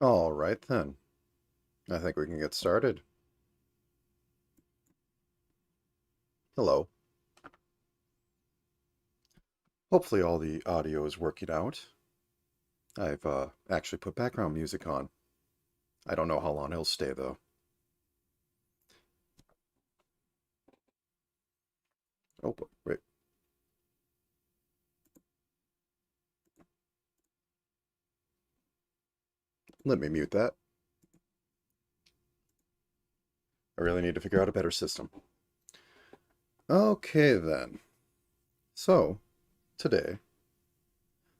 All right then. I think we can get started. Hello. Hopefully all the audio is working out. I've actually put background music on. I don't know how long it'll stay though. Oh, wait. Let me mute that. I really need to figure out a better system. Okay then. So, today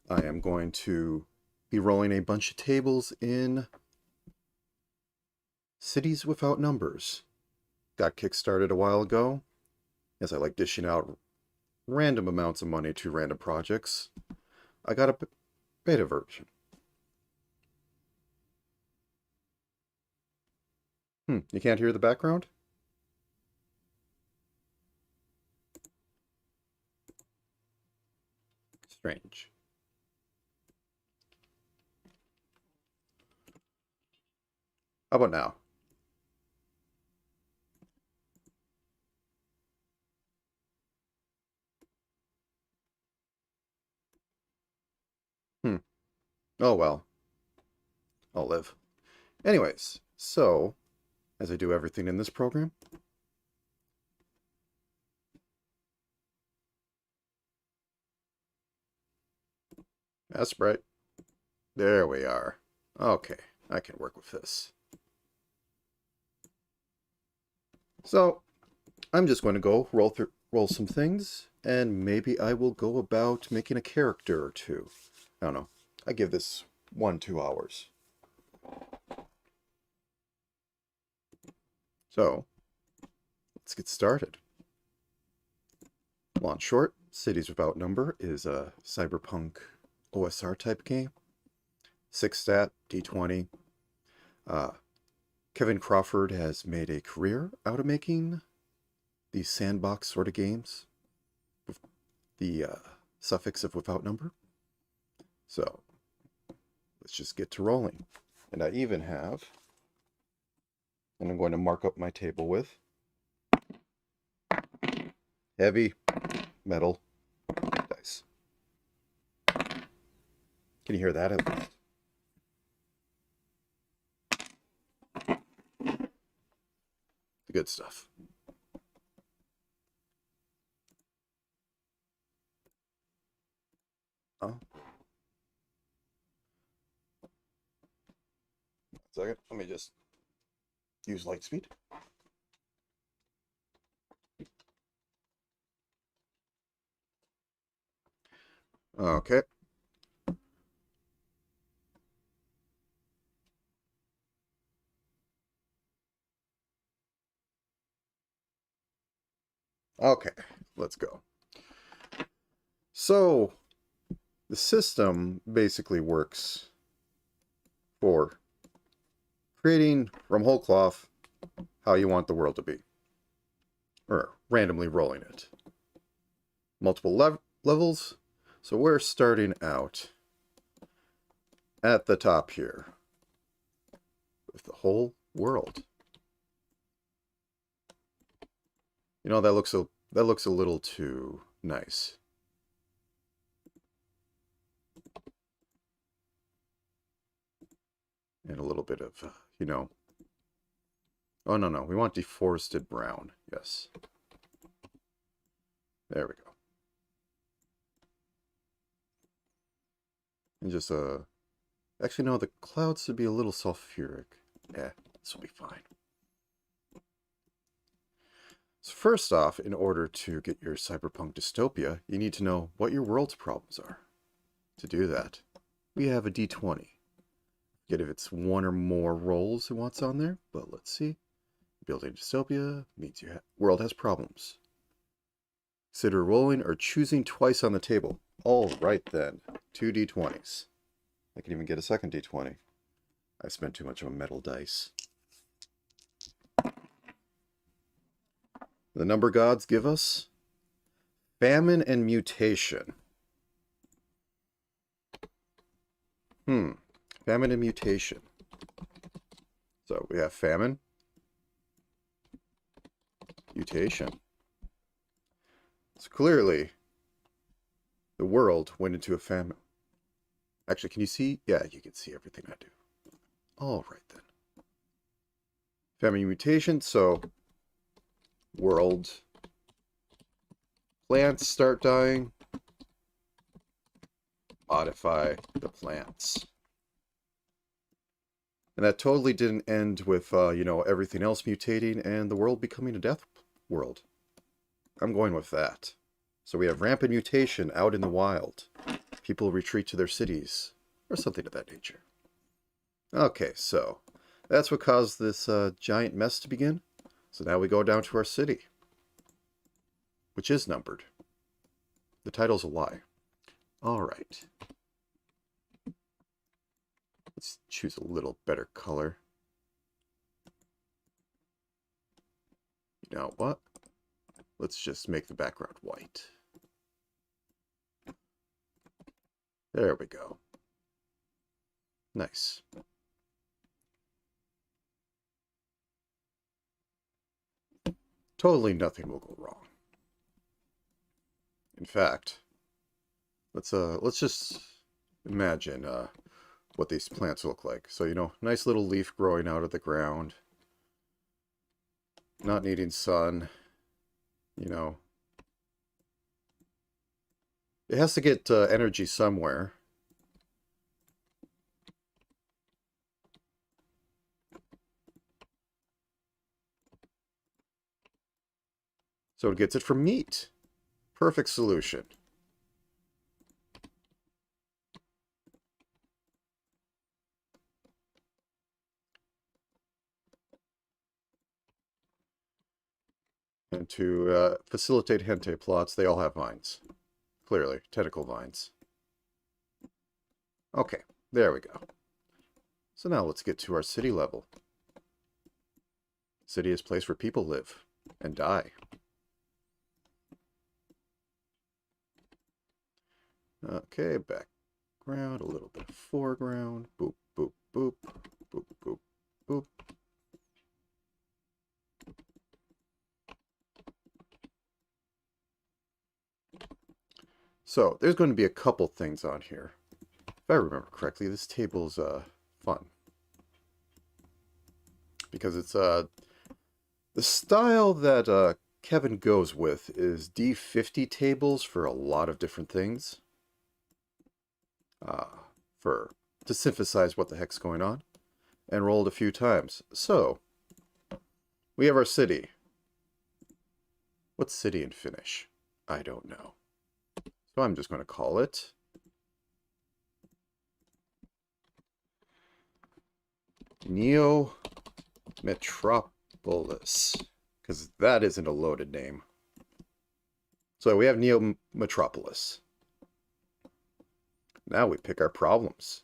I am going to be rolling a bunch of tables in Cities Without Numbers. Got kickstarted a while ago, as I like dishing out random amounts of money to random projects. I got a beta version. You can't hear the background? Strange. How about now? Hmm. Oh well. I'll live. Anyways, so, as I do everything in this program, that's right. There we are. Okay, I can work with this. So, I'm just going to go roll some things, and maybe I will go about making a character or two. I don't know. I give this 2 hours. So, let's get started. Launch short, Cities Without Number is a cyberpunk OSR type game. 6 stat, D20. Uh, Kevin Crawford has made a career out of making these sandbox sort of games with the suffix of without number. So let's just get to rolling. And I even have, and I'm going to mark up my table with, heavy metal dice. Can you hear that at least? The good stuff. Oh, 1 second. Let me just use light speed. Okay. Okay, let's go. So, the system basically works for creating from whole cloth how you want the world to be, or randomly rolling it. Multiple levels. So we're starting out at the top here with the whole world. You know, that looks a little too nice. And a little bit of, you know. Oh, no, we want deforested brown. Yes. There we go. And just, actually, no, the clouds should be a little sulfuric. Yeah, this will be fine. So first off, in order to get your cyberpunk dystopia, you need to know what your world's problems are. To do that, we have a D20. Get if it's one or more roles it wants on there, but let's see. Building dystopia means your world has problems. Consider rolling or choosing twice on the table. All right then, 2d20s. I can even get a second d20. I spent too much of a metal dice. The number gods give us famine and mutation. Famine and mutation. So we have famine, mutation. So clearly, the world went into a famine. Actually, can you see? Yeah, you can see everything I do. All right, then. Famine, mutation, so world plants start dying. Modify the plants. And that totally didn't end with, you know, everything else mutating and the world becoming a death world. I'm going with that. So we have rampant mutation out in the wild. People retreat to their cities, or something of that nature. Okay, so that's what caused this giant mess to begin. So now we go down to our city, which is numbered. The title's a lie. All right. Let's choose a little better color. You know what? Let's just make the background white. There we go. Nice. Totally nothing will go wrong. In fact, let's just imagine what these plants look like. So, you know, nice little leaf growing out of the ground. Not needing sun. You know. It has to get energy somewhere. So it gets it from meat. Perfect solution. And to facilitate hentai plots, they all have vines. Clearly, tentacle vines. Okay, there we go. So now let's get to our city level. City is a place where people live and die. Okay, background, a little bit of foreground. Boop, boop, boop, boop, boop, boop. So, there's going to be a couple things on here. If I remember correctly, this table's fun. Because it's the style that Kevin goes with is D50 tables for a lot of different things. To synthesize what the heck's going on. And rolled a few times. So, we have our city. What's city in Finnish? I don't know. So I'm just going to call it Neo Metropolis, because that isn't a loaded name. So we have Neo Metropolis. Now we pick our problems.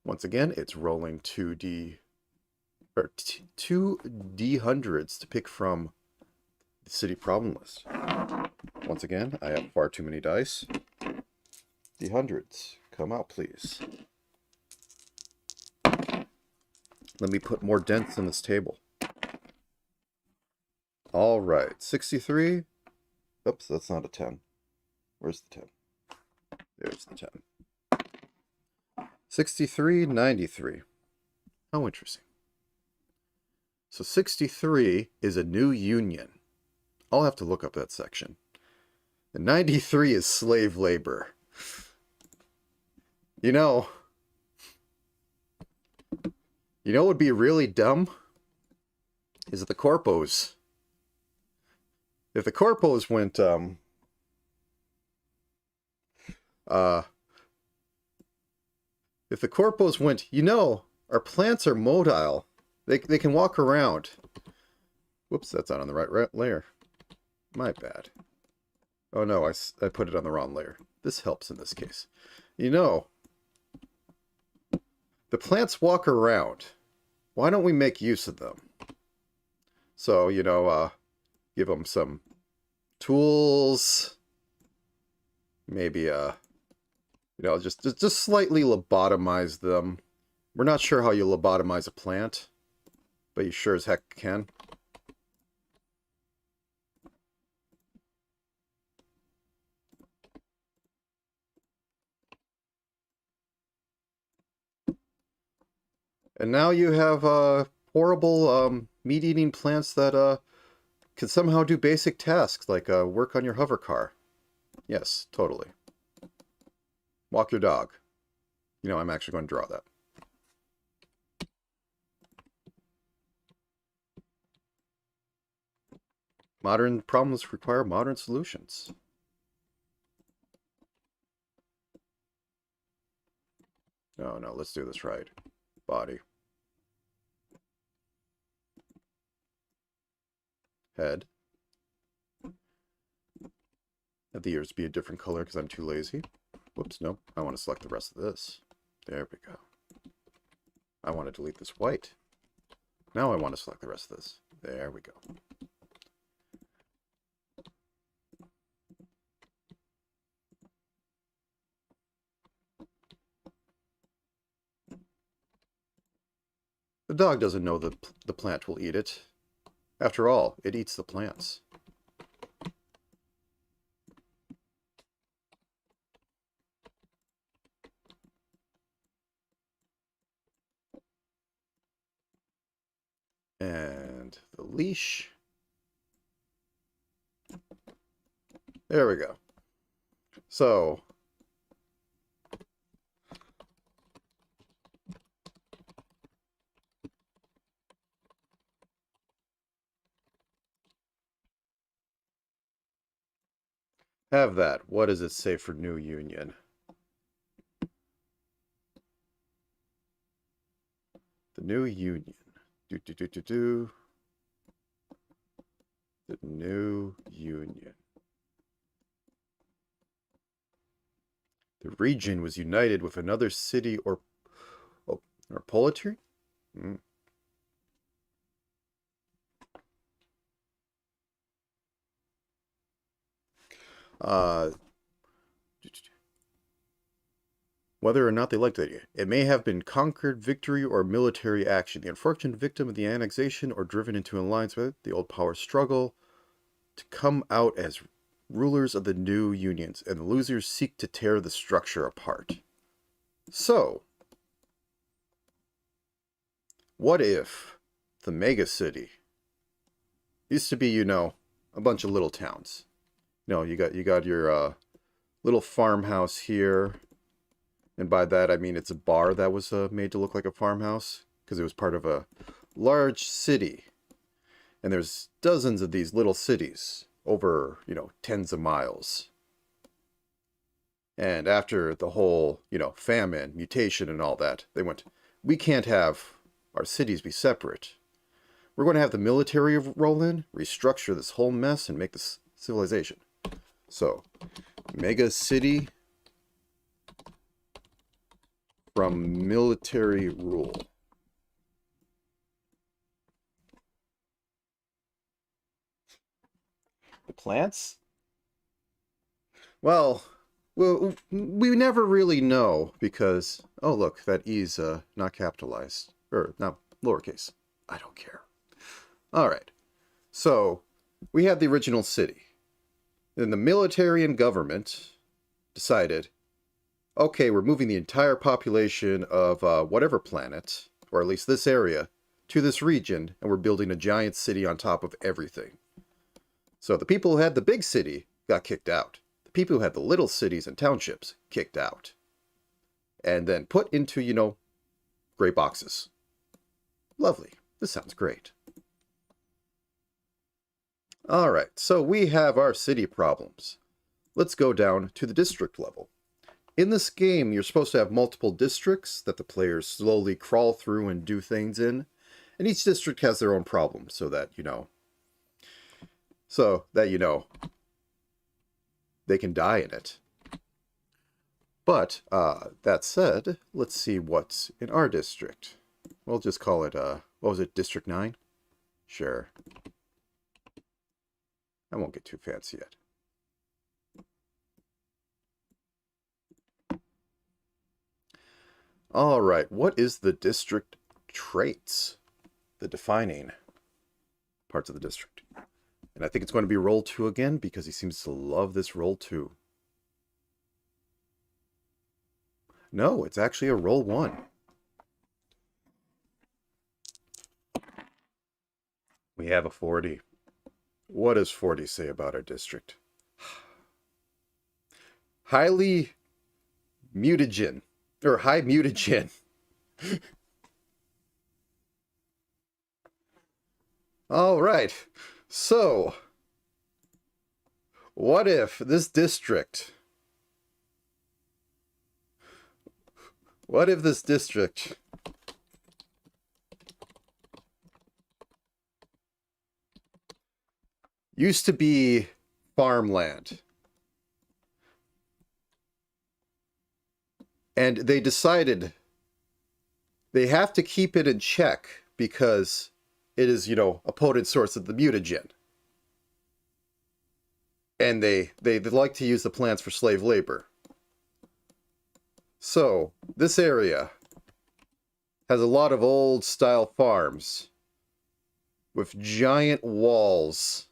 Once again, it's rolling 2D or 2D100s to pick from the city problem list. Once again, I have far too many dice. The hundreds, come out please. Let me put more dents in this table. All right, 63. Oops, that's not a 10. Where's the 10? There's the 10. 63, 93. How interesting. So 63 is a new union. I'll have to look up that section. And 93 is slave labor. You know what would be really dumb? Is that the corpos. If the corpos went, if the corpos went, you know, our plants are motile. They can walk around. Whoops, that's not on the right layer. My bad. Oh no, I put it on the wrong layer. This helps in this case. You know, the plants walk around. Why don't we make use of them? So, you know, give them some tools. Maybe, you know, just slightly lobotomize them. We're not sure how you lobotomize a plant, but you sure as heck can. And now you have horrible meat-eating plants that can somehow do basic tasks like work on your hover car. Yes, totally. Walk your dog. You know, I'm actually going to draw that. Modern problems require modern solutions. No, no, let's do this right. Body. Head. Have the ears be a different color because I'm too lazy. Whoops, no. I want to select the rest of this. There we go. I want to delete this white. Now I want to select the rest of this. There we go. The dog doesn't know that the plant will eat it. After all, it eats the plants. And the leash. There we go. So, have that. What does it say for new union? The new union. The new union. The region was united with another city or polity? Mm. Whether or not they liked it. It may have been conquered victory or military action. The unfortunate victim of the annexation or driven into an alliance with the old power struggle to come out as rulers of the new unions, and the losers seek to tear the structure apart. So, what if the mega city used to be, you know, a bunch of little towns? You know, you got your little farmhouse here. And by that, I mean it's a bar that was made to look like a farmhouse because it was part of a large city. And there's dozens of these little cities over, you know, tens of miles. And after the whole, you know, famine, mutation and all that, they went, we can't have our cities be separate. We're going to have the military roll in, restructure this whole mess, and make this civilization. So, mega city from military rule. The plants? Well, we never really know because, oh look, that E's not capitalized, or not lowercase. I don't care. All right, so we had the original city. Then the military and government decided, okay, we're moving the entire population of whatever planet, or at least this area, to this region, and we're building a giant city on top of everything. So the people who had the big city got kicked out. The people who had the little cities and townships kicked out. And then put into, you know, gray boxes. Lovely. This sounds great. Alright, so we have our city problems. Let's go down to the district level. In this game, you're supposed to have multiple districts that the players slowly crawl through and do things in. And each district has their own problems so that, you know, they can die in it. But, that said, let's see what's in our district. We'll just call it, what was it, District 9? Sure. I won't get too fancy yet. All right, what is the district traits? The defining parts of the district. And I think it's going to be roll 2 again because he seems to love this roll 2. No, it's actually a roll 1. We have a 40. What does 40 say about our district? Highly mutagen, or high mutagen. All right. So, what if this district... What if this district used to be farmland, and they decided they have to keep it in check because it is, you know, a potent source of the mutagen. And they like to use the plants for slave labor. So, this area has a lot of old-style farms with giant walls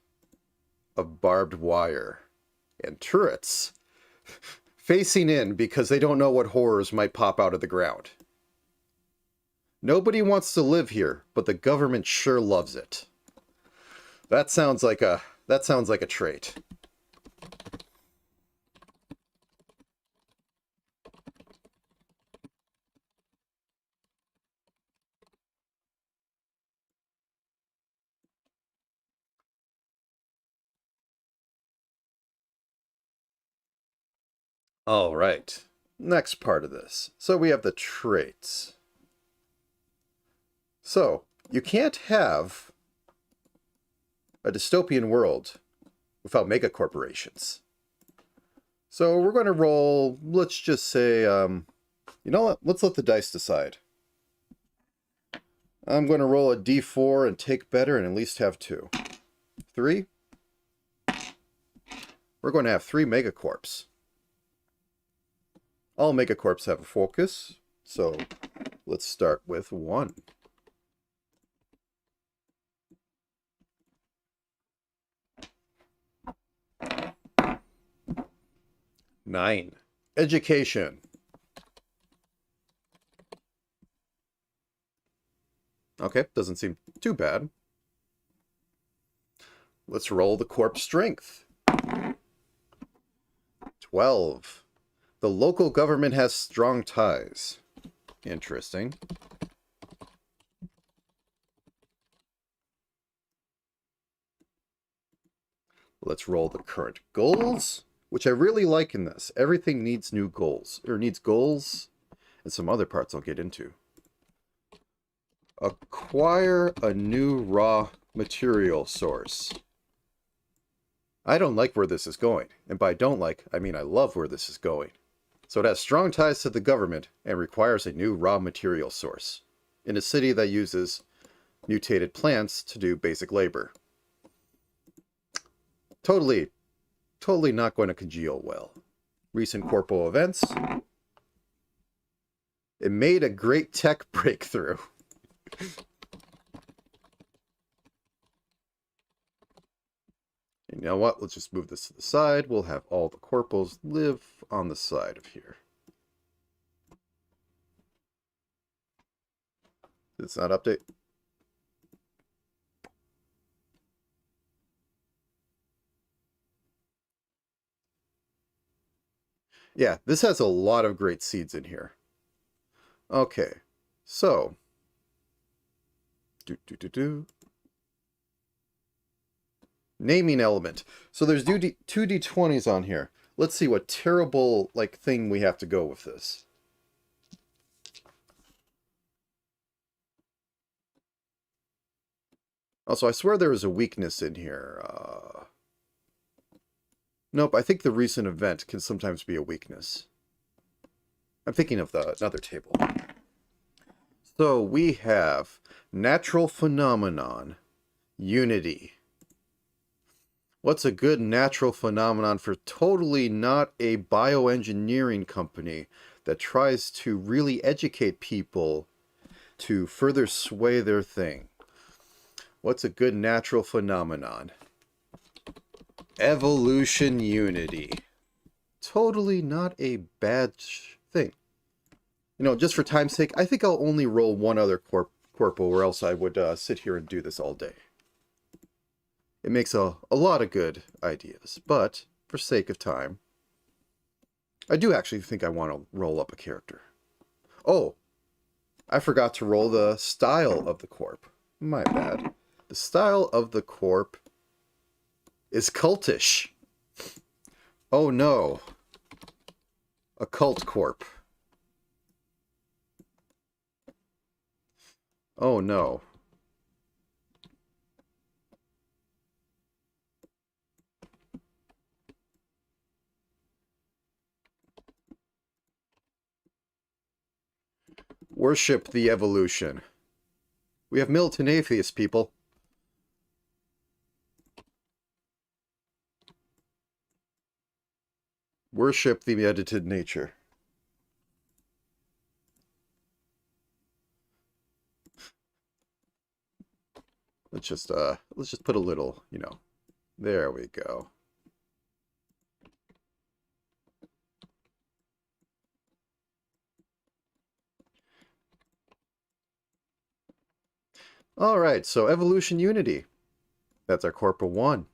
of barbed wire and turrets facing in because they don't know what horrors might pop out of the ground. Nobody wants to live here, but the government sure loves it. That sounds like a trait. All right, next part of this. So we have the traits. So, you can't have a dystopian world without megacorporations. So we're going to roll, let's just say, you know what? Let's let the dice decide. I'm going to roll a d4 and take better and at least have 2. 3. We're going to have 3 megacorps. All megacorps have a focus, so let's start with 1. 9. Education. Okay, doesn't seem too bad. Let's roll the corp strength. 12. The local government has strong ties. Interesting. Let's roll the current goals, which I really like in this. Everything needs new goals, or needs goals, and some other parts I'll get into. Acquire a new raw material source. I don't like where this is going, and by don't like, I mean I love where this is going. So it has strong ties to the government and requires a new raw material source in a city that uses mutated plants to do basic labor. Totally not going to congeal well. Recent corpo events. It made a great tech breakthrough. You know what? Let's just move this to the side. We'll have all the corpos live on the side of here. Did this not update? Yeah, this has a lot of great seeds in here. Okay, so... Naming element. So there's two 2d20s on here. Let's see what terrible thing we have to go with this. Also, I swear there was a weakness in here. Nope, I think the recent event can sometimes be a weakness. I'm thinking of another table. So we have natural phenomenon, unity. What's a good natural phenomenon for totally not a bioengineering company that tries to really educate people to further sway their thing? What's a good natural phenomenon? Evolution unity. Totally not a bad thing. You know, just for time's sake, I think I'll only roll one other corpo, or else I would sit here and do this all day. It makes a lot of good ideas, but for sake of time, I do actually think I want to roll up a character. Oh, I forgot to roll the style of the corp. My bad. The style of the corp is cultish. Oh no. A cult corp. Oh no. Worship the evolution. We have militant atheists, people. Worship the edited nature. Let's just put a little, you know. There we go. All right, so evolution unity. That's our corporal 1.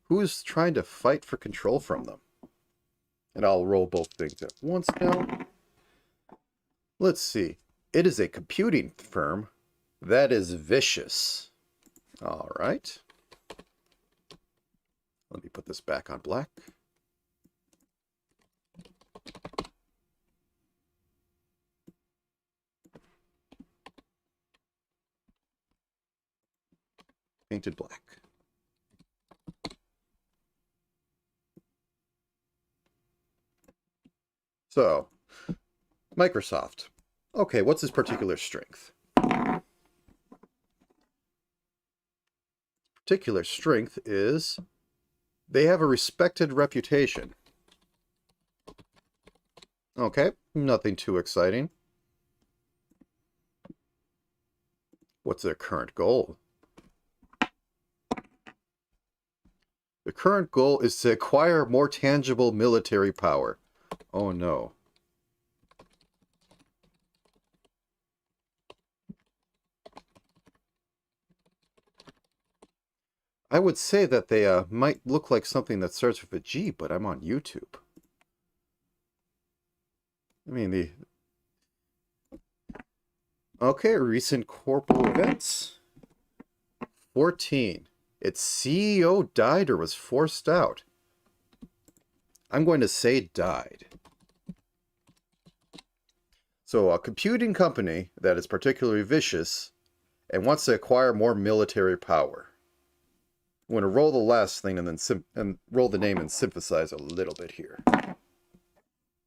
Who's trying to fight for control from them? And I'll roll both things at once now. Let's see. It is a computing firm that is vicious. All right. Let me put this back on black. Painted black. So, Microsoft. Okay, what's his particular strength? Particular strength is they have a respected reputation. Okay, nothing too exciting. What's their current goal? The current goal is to acquire more tangible military power. Oh no. I would say that they might look like something that starts with a G, but I'm on YouTube. I mean, Okay, recent corporal events. 14. Its CEO died or was forced out. I'm going to say died. So a computing company that is particularly vicious and wants to acquire more military power. I'm going to roll the last thing and then roll the name and synthesize a little bit here.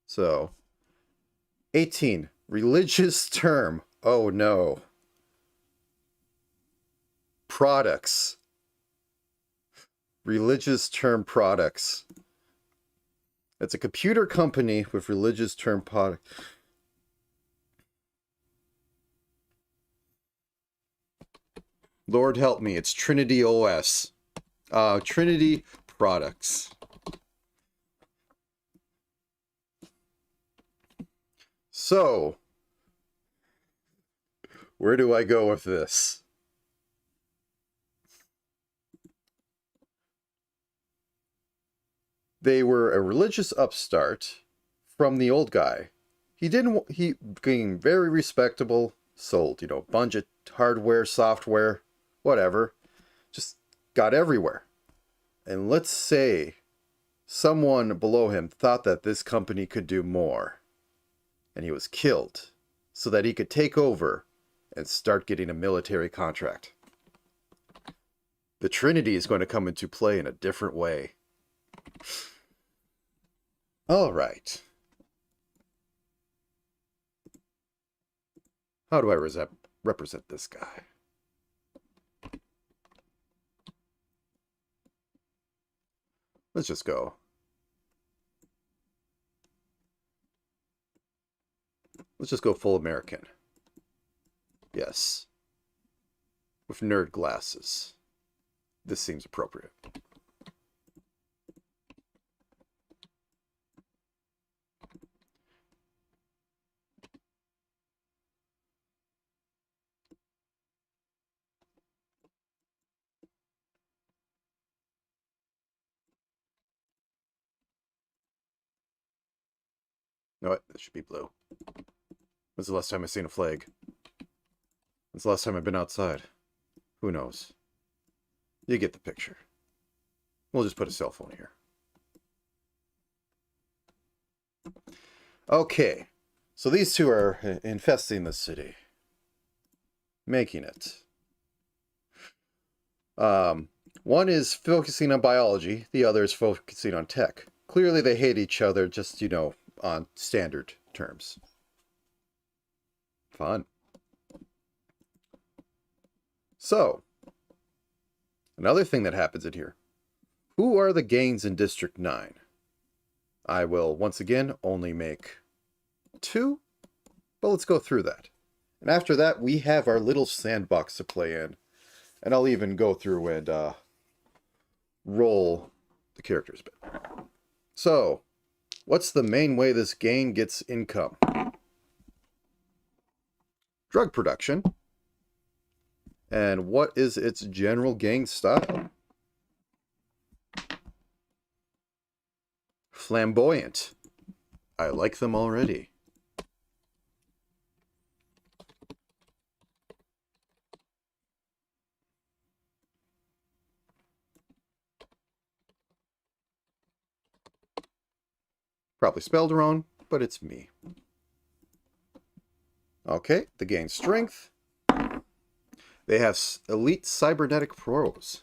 So, 18. Religious term. Oh no. Products. Religious term products. It's a computer company with religious term product. Lord help me, it's Trinity OS. Trinity products. So, where do I go with this? They were a religious upstart from the old guy. He became very respectable, sold, you know, a bunch of hardware, software, whatever. Just got everywhere. And let's say someone below him thought that this company could do more. And he was killed so that he could take over and start getting a military contract. The Trinity is going to come into play in a different way. All right. How do I represent this guy? Let's just go. Let's just go full American. Yes. With nerd glasses. This seems appropriate. No, this should be blue. When's the last time I've seen a flag? When's the last time I've been outside? Who knows? You get the picture. We'll just put a cell phone here. Okay. So these two are infesting the city. Making it. One is focusing on biology. The other is focusing on tech. Clearly they hate each other, just, you know, on standard terms. Fun. So, another thing that happens in here. Who are the gangs in District 9? I will, once again, only make 2. But let's go through that. And after that, we have our little sandbox to play in. And I'll even go through and roll the characters a bit. So, what's the main way this gang gets income? Drug production. And what is its general gang style? Flamboyant. I like them already. Probably spelled wrong, but it's me. Okay, the gang's strength. They have elite cybernetic pros.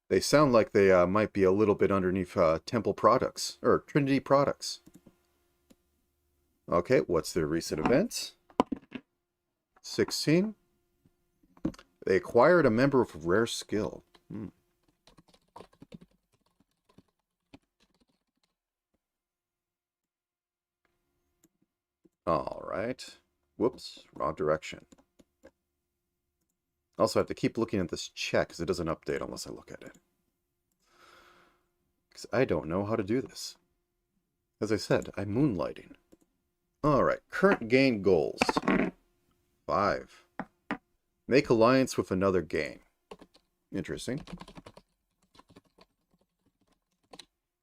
They sound like they might be a little bit underneath Temple products, or Trinity products. Okay, what's their recent events? 16. They acquired a member of rare skill. All right. Whoops, wrong direction. Also, I have to keep looking at this check because it doesn't update unless I look at it. Because I don't know how to do this. As I said, I'm moonlighting. All right, current gang goals. 5. Make alliance with another gang. Interesting.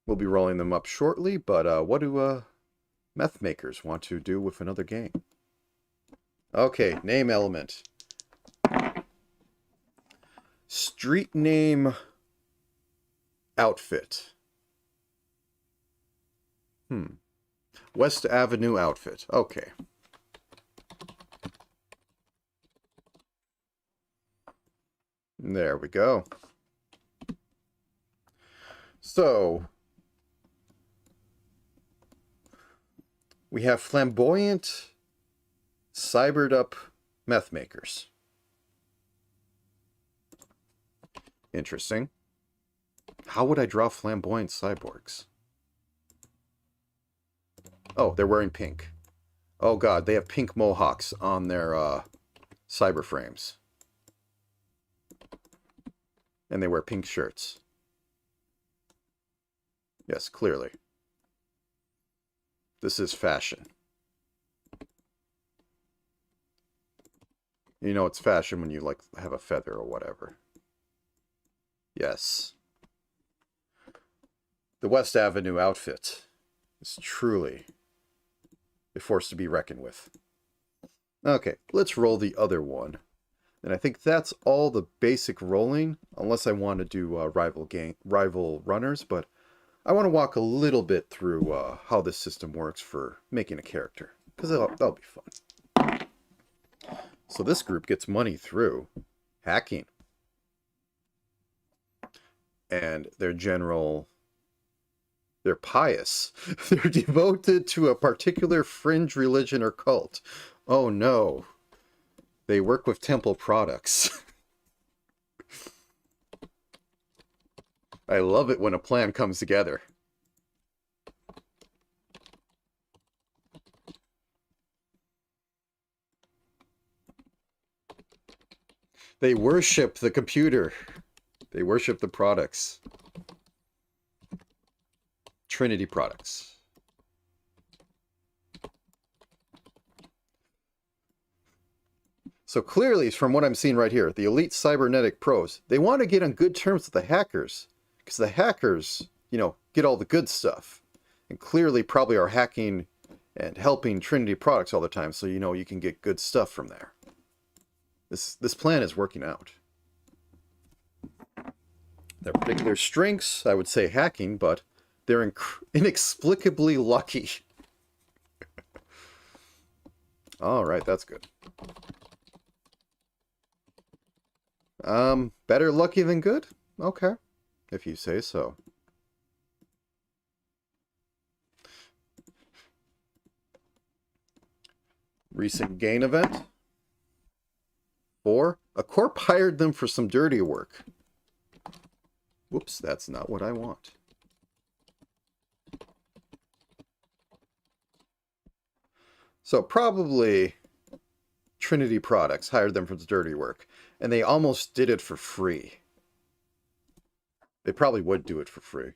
We'll be rolling them up shortly, but what do meth makers want to do with another gang? Okay, name element. Street name outfit. West Avenue outfit. Okay. There we go. So, we have flamboyant, cybered up meth makers. Interesting. How would I draw flamboyant cyborgs? Oh, they're wearing pink. Oh god, they have pink mohawks on their cyber frames. And they wear pink shirts. Yes, clearly. This is fashion. You know it's fashion when you, like, have a feather or whatever. Yes. The West Avenue outfit is truly a force to be reckoned with. Okay, let's roll the other one. And I think that's all the basic rolling, unless I want to do rival runners, but I want to walk a little bit through how this system works for making a character, because that'll be fun. So this group gets money through hacking. And they're pious. They're devoted to a particular fringe religion or cult. Oh no. They work with temple products. I love it when a plan comes together. They worship the computer. They worship the products. Trinity products. So clearly, from what I'm seeing right here, the elite cybernetic pros, they want to get on good terms with the hackers. Because the hackers, you know, get all the good stuff. And clearly probably are hacking and helping Trinity products all the time. So, you know, you can get good stuff from there. This plan is working out. Their particular strengths, I would say hacking, but they're inexplicably lucky. All right, that's good. Better lucky than good? Okay, if you say so. Recent gain event. 4. A corp hired them for some dirty work. Whoops, that's not what I want. So probably Trinity Products hired them for the dirty work, and they almost did it for free. They probably would do it for free.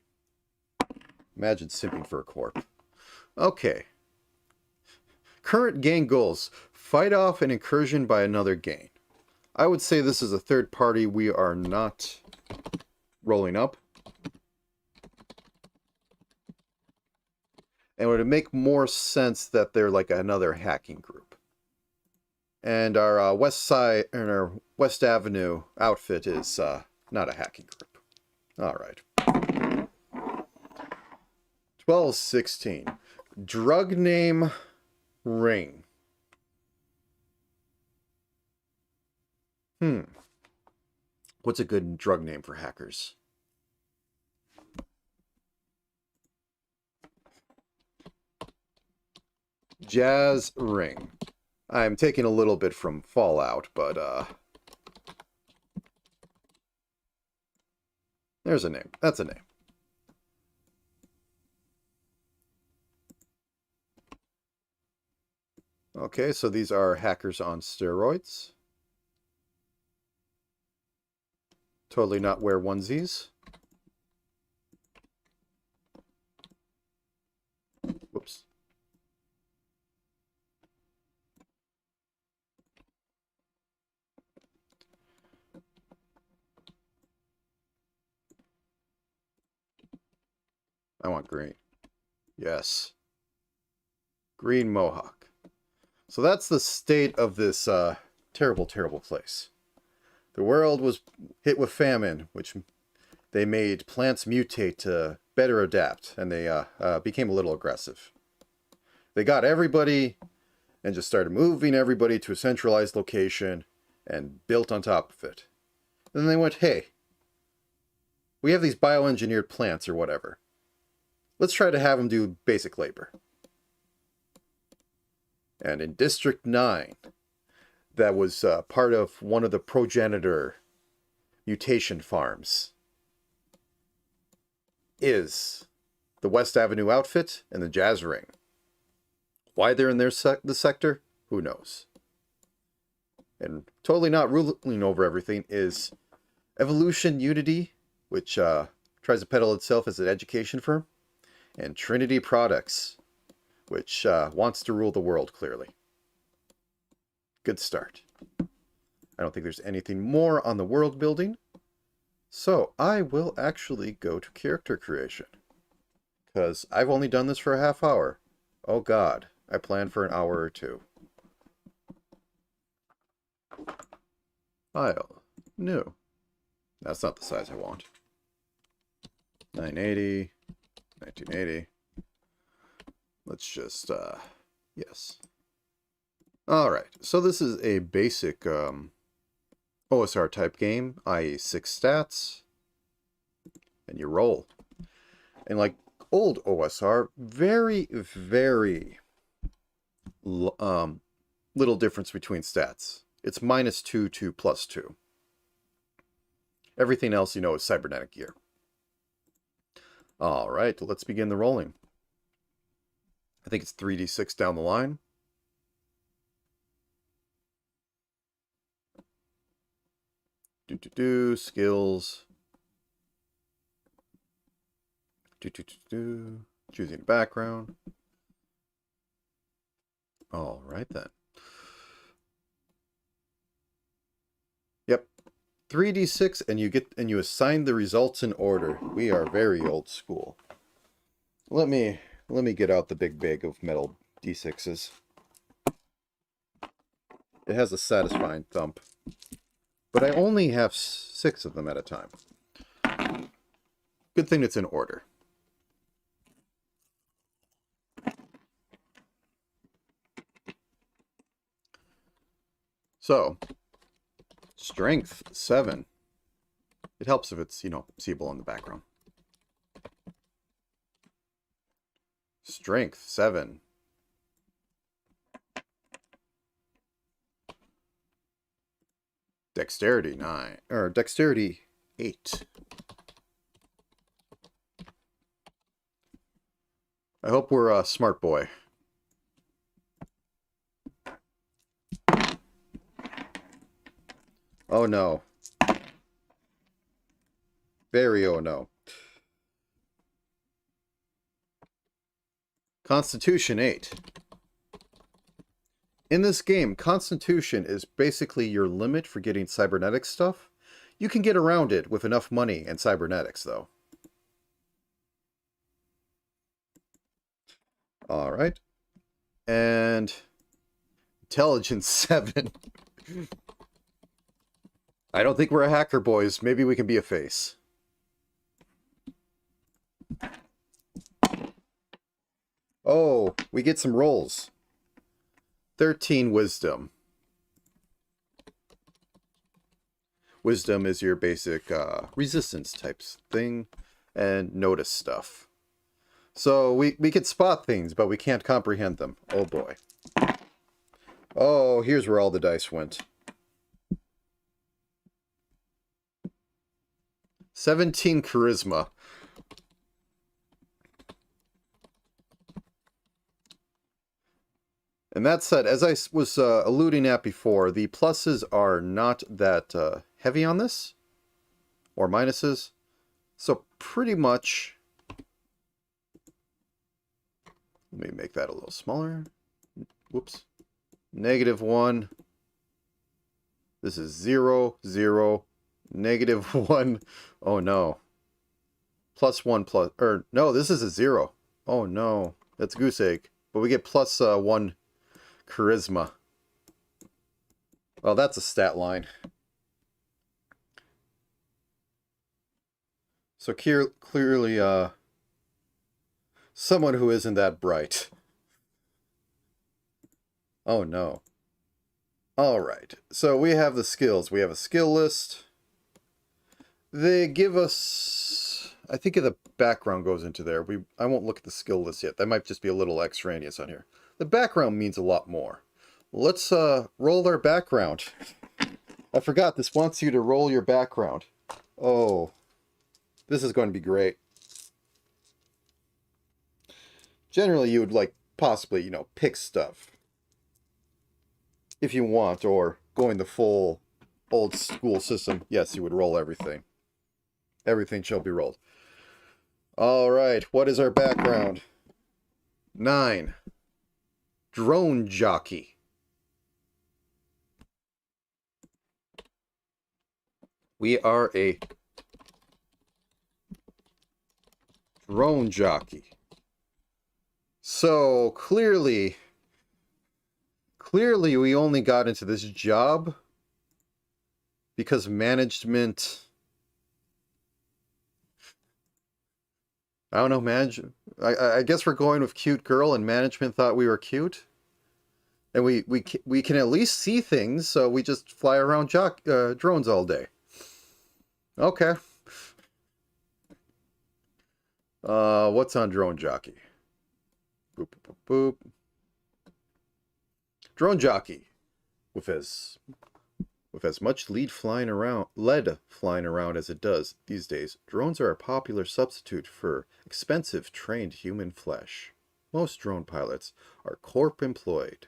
Imagine simping for a corp. Okay. Current gang goals. Fight off an incursion by another gang. I would say this is a third party we are not rolling up. And would it make more sense that they're like another hacking group? And our West Avenue outfit is not a hacking group. All right. 1216. Drug name Ring. What's a good drug name for hackers? Jazz Ring. I'm taking a little bit from Fallout, but there's a name. That's a name. Okay, so these are hackers on steroids. Totally not wear onesies. Whoops. I want green. Yes. Green Mohawk. So that's the state of this terrible, terrible place. The world was hit with famine, which they made plants mutate to better adapt, and they became a little aggressive. They got everybody and just started moving everybody to a centralized location and built on top of it. And then they went, hey, we have these bioengineered plants or whatever. Let's try to have them do basic labor. And in District 9, that was part of one of the progenitor mutation farms, is the West Avenue outfit and the Jazz Ring. Why they're in the sector, who knows? And totally not ruling over everything is Evolution Unity, which tries to peddle itself as an education firm, and Trinity Products, which wants to rule the world, clearly. Good start. I don't think there's anything more on the world building. So I will actually go to character creation. Because I've only done this for a half hour. Oh god, I planned for an hour or two. File. New. That's not the size I want. 980. 1980. Let's just, yes. Alright, so this is a basic OSR type game, i.e. 6 stats, and you roll. And like old OSR, very, very little difference between stats. It's -2 to +2. Everything else, you know, is cybernetic gear. All right, let's begin the rolling. I think it's 3d6 down the line. Skills. Choosing background. All right then. Yep. 3d6 and you assign the results in order. We are very old school. Let me get out the big bag of metal d6s. It has a satisfying thump. But I only have 6 of them at a time. Good thing it's in order. So, strength 7. It helps if it's, seeable in the background. Strength 7. Dexterity 9. Or dexterity 8. I hope we're a smart boy. Oh no. Very oh no. Constitution 8. In this game, Constitution is basically your limit for getting cybernetic stuff. You can get around it with enough money and cybernetics, though. Alright. And Intelligence 7. I don't think we're a hacker, boys. Maybe we can be a face. Oh, we get some rolls. 13 Wisdom. Wisdom is your basic resistance types thing and notice stuff. So we can spot things, but we can't comprehend them. Oh boy. Oh, here's where all the dice went. 17 Charisma. And that said, as I was alluding at before, the pluses are not that heavy on this, or minuses. So pretty much, let me make that a little smaller. Whoops. -1. This is 0, 0, -1. Oh no. +1 or no, this is a 0. Oh no, that's goose egg. But we get +1 charisma. Well, that's a stat line. So clearly, someone who isn't that bright. Oh no. Alright, so we have the skills. We have a skill list. They give us... I think the background goes into there. I won't look at the skill list yet. That might just be a little extraneous on here. The background means a lot more. Let's roll our background. I forgot this wants you to roll your background. Oh, this is going to be great. Generally, you would possibly, pick stuff. If you want, or going the full old school system, yes, you would roll everything. Everything shall be rolled. All right, what is our background? 9. Drone jockey. We are a drone jockey. So clearly we only got into this job because management... I don't know, I guess we're going with cute girl, and management thought we were cute. And we can at least see things, so we just fly around drones all day. Okay. What's on drone jockey? Boop, boop, boop, boop. Drone jockey with With as much lead flying around as it does these days, drones are a popular substitute for expensive trained human flesh. Most drone pilots are corp employed,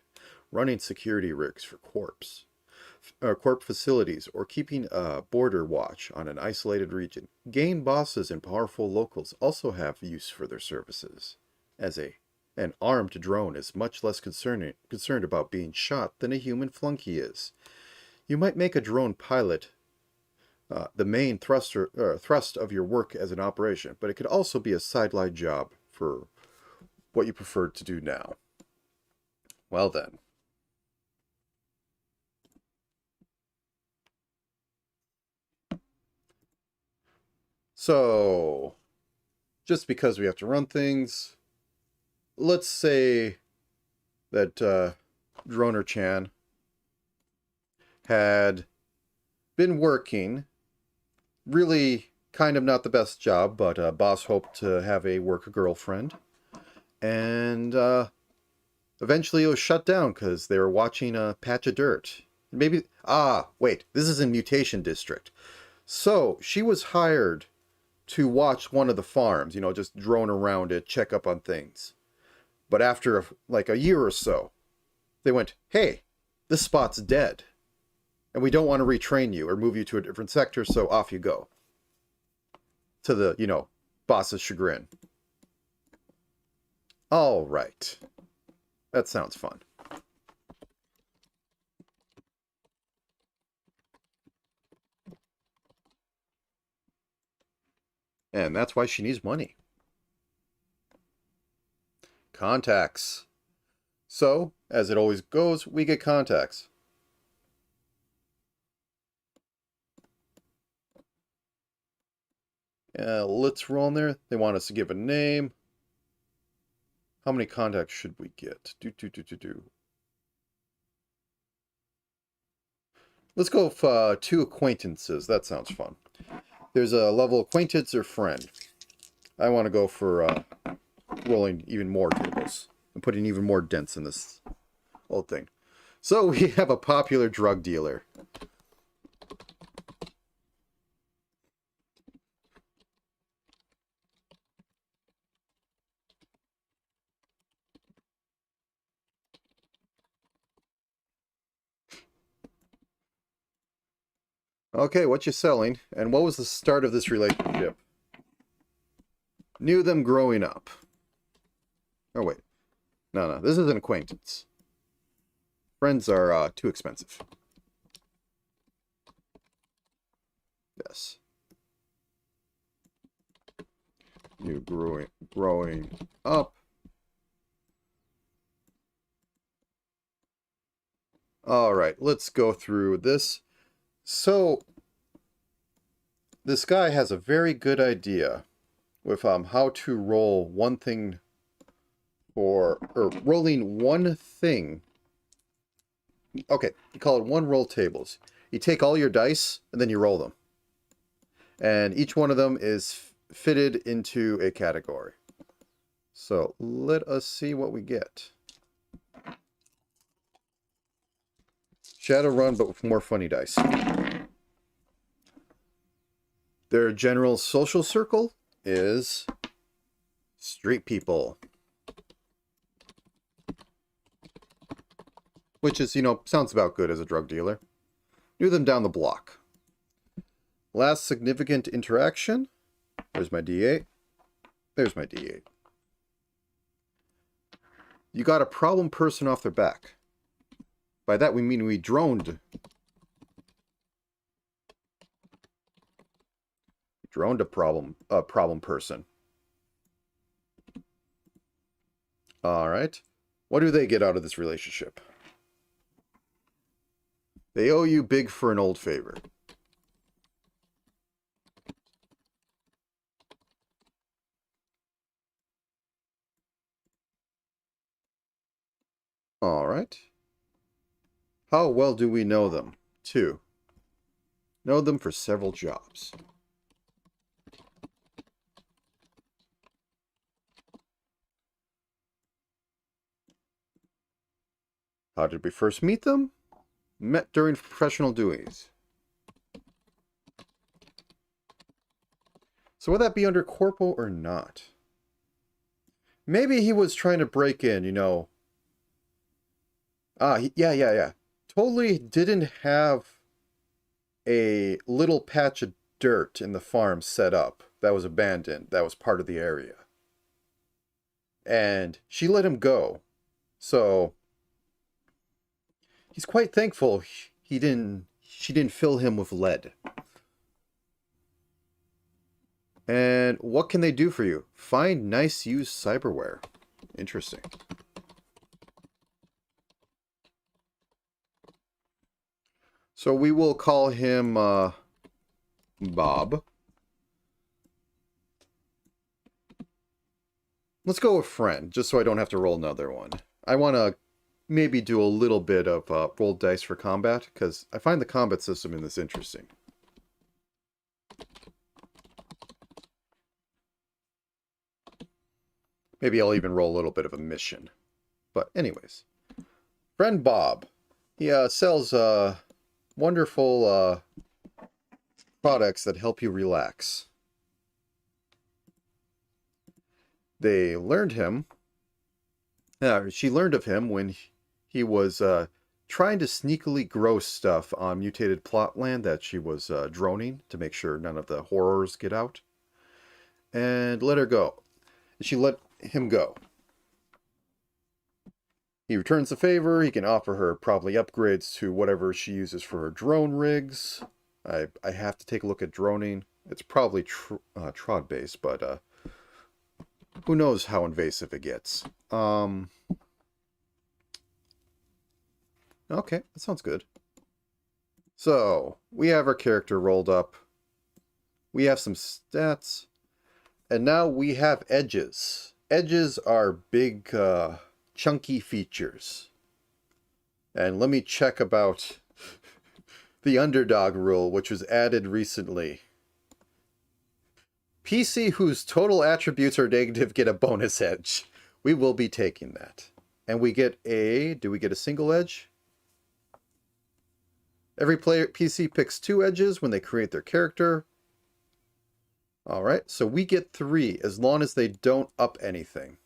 running security rigs for corp facilities, or keeping a border watch on an isolated region. Game bosses and powerful locals also have use for their services. An armed drone is much less concerned about being shot than a human flunky is. You might make a drone pilot the main thrust of your work as an operation, but it could also be a sideline job for what you prefer to do now. Well then. So, just because we have to run things, let's say that Droner-chan had been working, really kind of not the best job, but boss hoped to have a work girlfriend, and eventually it was shut down because they were watching a patch of dirt. Maybe, wait, this is in Mutation District. So she was hired to watch one of the farms, just drone around it, check up on things. But after like a year or so, they went, hey, this spot's dead. And we don't want to retrain you or move you to a different sector, so off you go. To the, boss's chagrin. All right. That sounds fun. And that's why she needs money. Contacts. So, as it always goes, we get contacts. Let's roll in there. They want us to give a name. How many contacts should we get? Let's go with 2 acquaintances. That sounds fun. There's a level acquaintance or friend. I want to go for rolling even more tables and putting even more dents in this whole thing. So we have a popular drug dealer. Okay, what you selling? And what was the start of this relationship? Knew them growing up. Oh, wait. No, this is an acquaintance. Friends are too expensive. Yes. You growing up. All right, let's go through this. So, this guy has a very good idea with how to roll one thing or rolling one thing. Okay, you call it one roll tables. You take all your dice and then you roll them. And each one of them is fitted into a category. So let us see what we get. Shadowrun, but with more funny dice. Their general social circle is street people. Which is, sounds about good as a drug dealer. Knew them down the block. Last significant interaction. There's my D8. There's my D8. You got a problem person off their back. By that we mean we droned. Droned a problem person. All right. What do they get out of this relationship? They owe you big for an old favor. All right. How well do we know them? 2. Know them for several jobs. How did we first meet them? Met during professional duties. So would that be under corporal or not? Maybe he was trying to break in, you know. Yeah. Totally didn't have a little patch of dirt in the farm set up that was abandoned, that was part of the area. And she let him go. So he's quite thankful she didn't fill him with lead. And what can they do for you? Find nice used cyberware. Interesting. So we will call him Bob. Let's go with friend, just so I don't have to roll another one. I want to maybe do a little bit of roll dice for combat, because I find the combat system in this interesting. Maybe I'll even roll a little bit of a mission. But anyways. Friend Bob. He sells wonderful products that help you relax. They learned him. She learned of him when he was trying to sneakily grow stuff on mutated plot land that she was droning to make sure none of the horrors get out. And let her go. She let him go. He returns the favor. He can offer her probably upgrades to whatever she uses for her drone rigs. I have to take a look at droning. It's probably trod based, but who knows how invasive it gets. Okay, that sounds good. So, we have our character rolled up. We have some stats. And now we have edges. Edges are big, chunky features. And let me check about the underdog rule, which was added recently. PC whose total attributes are negative get a bonus edge. We will be taking that. And we get do we get a single edge? Every PC picks 2 edges when they create their character. Alright, so we get 3 as long as they don't up anything.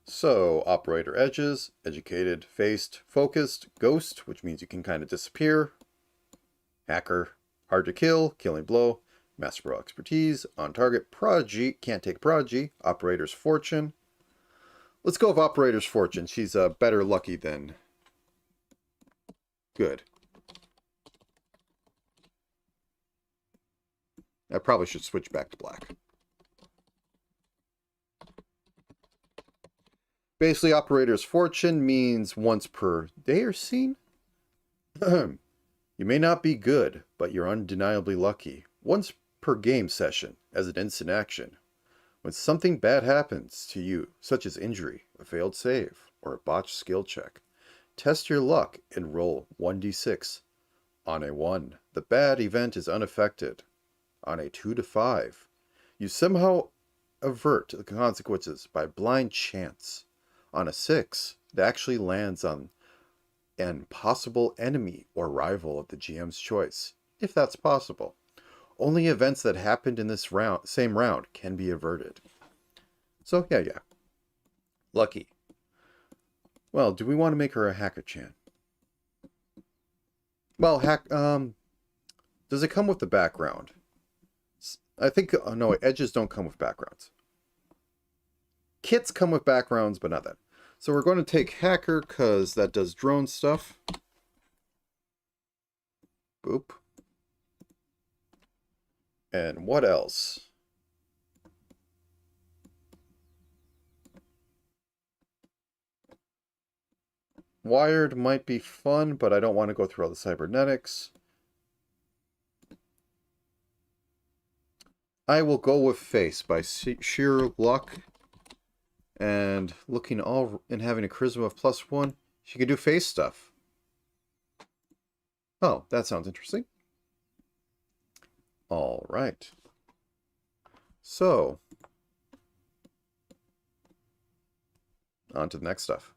So, operator edges, educated, faced, focused, ghost, which means you can kind of disappear. Hacker, hard to kill, killing blow. Master Pro expertise, on target, prodigy, can't take prodigy. Operator's fortune. Let's go with operator's fortune. She's better lucky than good. I probably should switch back to black. Basically, operator's fortune means once per day or scene. You may not be good, but you're undeniably lucky. Once per game session, as an instant action. When something bad happens to you, such as injury, a failed save, or a botched skill check, test your luck and roll 1d6. On a 1, the bad event is unaffected. On a 2 to 5, you somehow avert the consequences by blind chance. On a 6, it actually lands on an possible enemy or rival of the GM's choice, if that's possible. Only events that happened in this same round can be averted. So, yeah. Lucky. Well, do we want to make her a hacker-chan? Well, does it come with the background? I think, no, edges don't come with backgrounds. Kits come with backgrounds, but not that. So we're going to take hacker, because that does drone stuff. Boop. And what else? Wired might be fun, but I don't want to go through all the cybernetics. I will go with face by sheer luck. And looking all and having a charisma of +1, she can do face stuff. Oh, that sounds interesting. All right. So, on to the next stuff.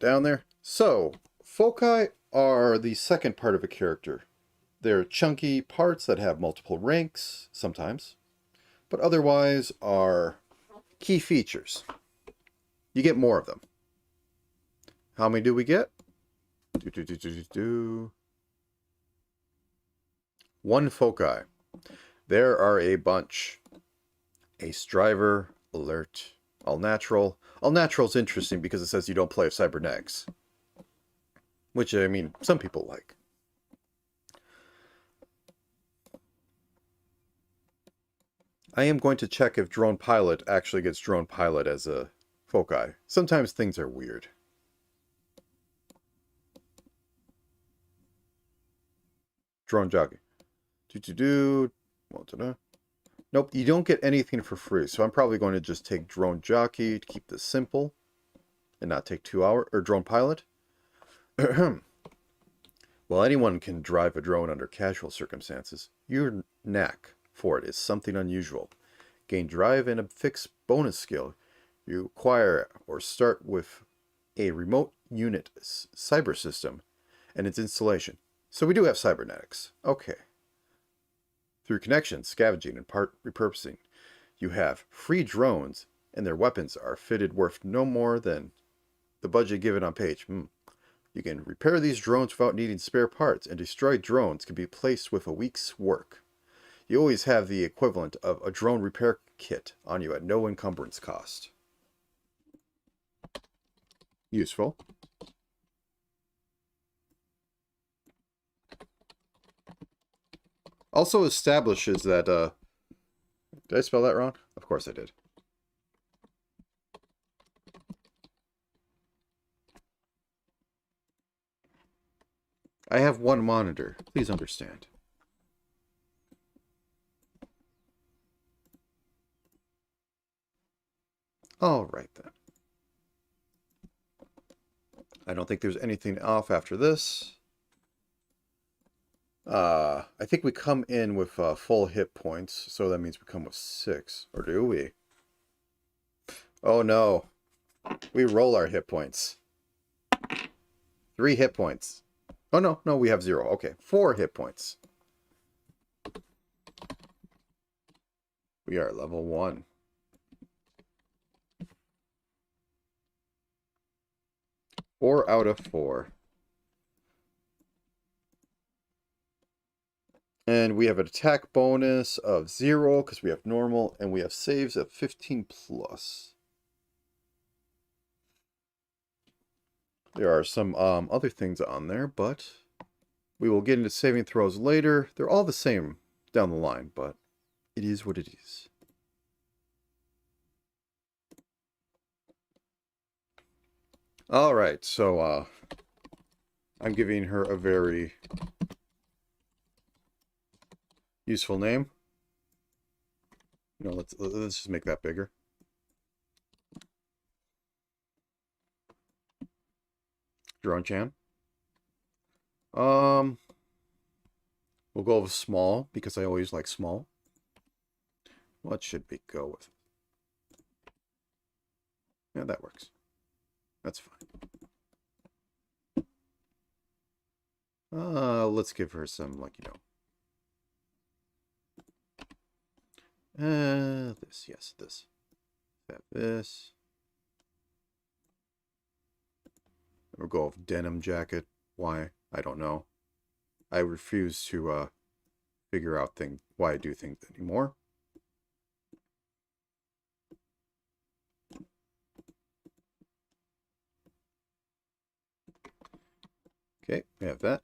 down there. So, foci are the second part of a character. They're chunky parts that have multiple ranks, sometimes, but otherwise are key features. You get more of them. How many do we get? One foci. There are a bunch. Ace driver, alert, all natural. All natural is interesting because it says you don't play with cybernetics. Which, I mean, some people like. I am going to check if drone pilot actually gets drone pilot as a foci. Sometimes things are weird. Drone jockey. Nope, you don't get anything for free, so I'm probably going to just take drone jockey to keep this simple and not take 2 hours, or drone pilot. Well, anyone can drive a drone under casual circumstances. Your knack for it is something unusual. Gain drive and a fixed bonus skill. You acquire or start with a remote unit cyber system and its installation. So we do have cybernetics. Okay. Through connections, scavenging, and part repurposing, you have free drones, and their weapons are fitted worth no more than the budget given on page. You can repair these drones without needing spare parts, and destroyed drones can be placed with a week's work. You always have the equivalent of a drone repair kit on you at no encumbrance cost. Useful. Also establishes that, did I spell that wrong? Of course I did. I have one monitor. Please understand. All right, then. I don't think there's anything off after this. I think we come in with full hit points, so that means we come with 6. Or do we? Oh no. We roll our hit points. 3 hit points. Oh no, we have 0. Okay, 4 hit points. We are level 1. Four out of 4. And we have an attack bonus of 0 because we have normal, and we have saves of 15 plus. There are some other things on there, but we will get into saving throws later. They're all the same down the line, but it is what it is. All right, so I'm giving her a very useful name. You know, let's just make that bigger. Drone Chan. We'll go with small because I always like small. What should we go with? Yeah, that works. That's fine. Let's give her some, like, this, yes, this. Have this. We'll go with denim jacket. Why? I don't know. I refuse to figure out why I do things anymore. Okay, we have that.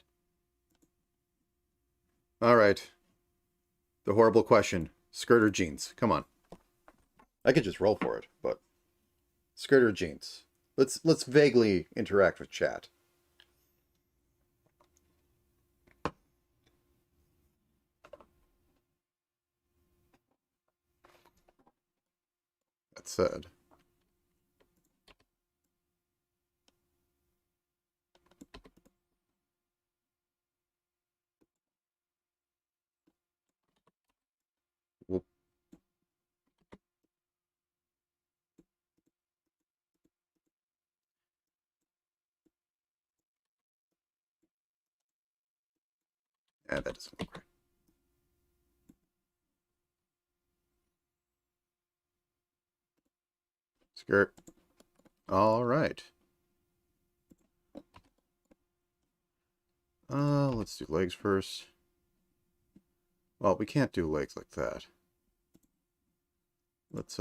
All right. The horrible question. Skirt or jeans? Come on. I could just roll for it, but skirt or jeans? Let's vaguely interact with chat. That said, we'll And that doesn't look right. Skirt. All right. Let's do legs first. Well, we can't do legs like that. Let's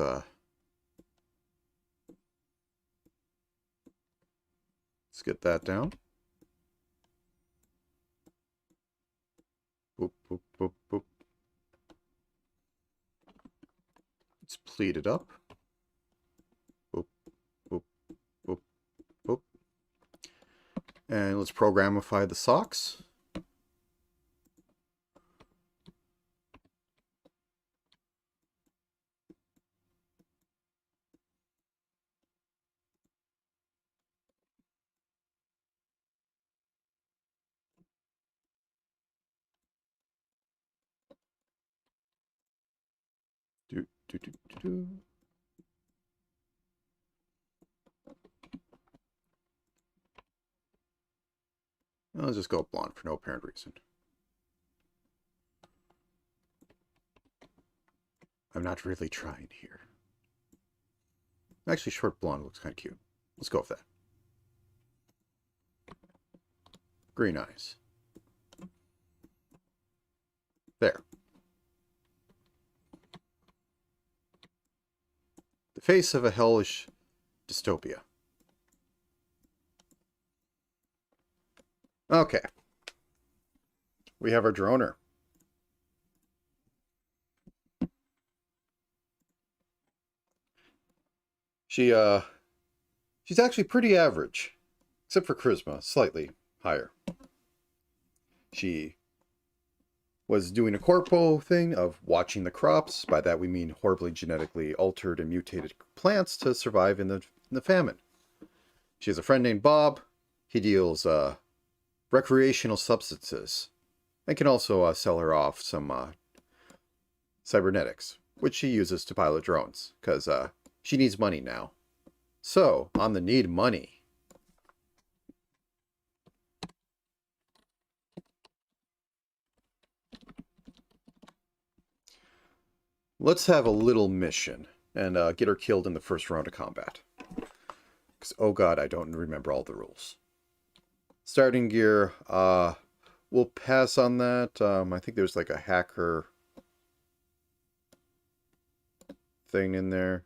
get that down. Boop, boop, boop, boop. Let's pleat it up. Boop, boop, boop, boop. And let's programify the socks. Do, do, do, do, do. I'll just go blonde for no apparent reason. I'm not really trying here. Actually, short blonde looks kind of cute. Let's go with that. Green eyes. There. The face of a hellish dystopia. Okay. We have our droner. She's actually pretty average, except for charisma, slightly higher. She was doing a corpo thing of watching the crops. By that we mean horribly genetically altered and mutated plants to survive in the famine. She has a friend named Bob. He deals recreational substances and can also sell her off some cybernetics, which she uses to pilot drones, because she needs money now. So, on the need money. Let's have a little mission and get her killed in the first round of combat. Because, oh god, I don't remember all the rules. Starting gear, we'll pass on that. I think there's like a hacker thing in there.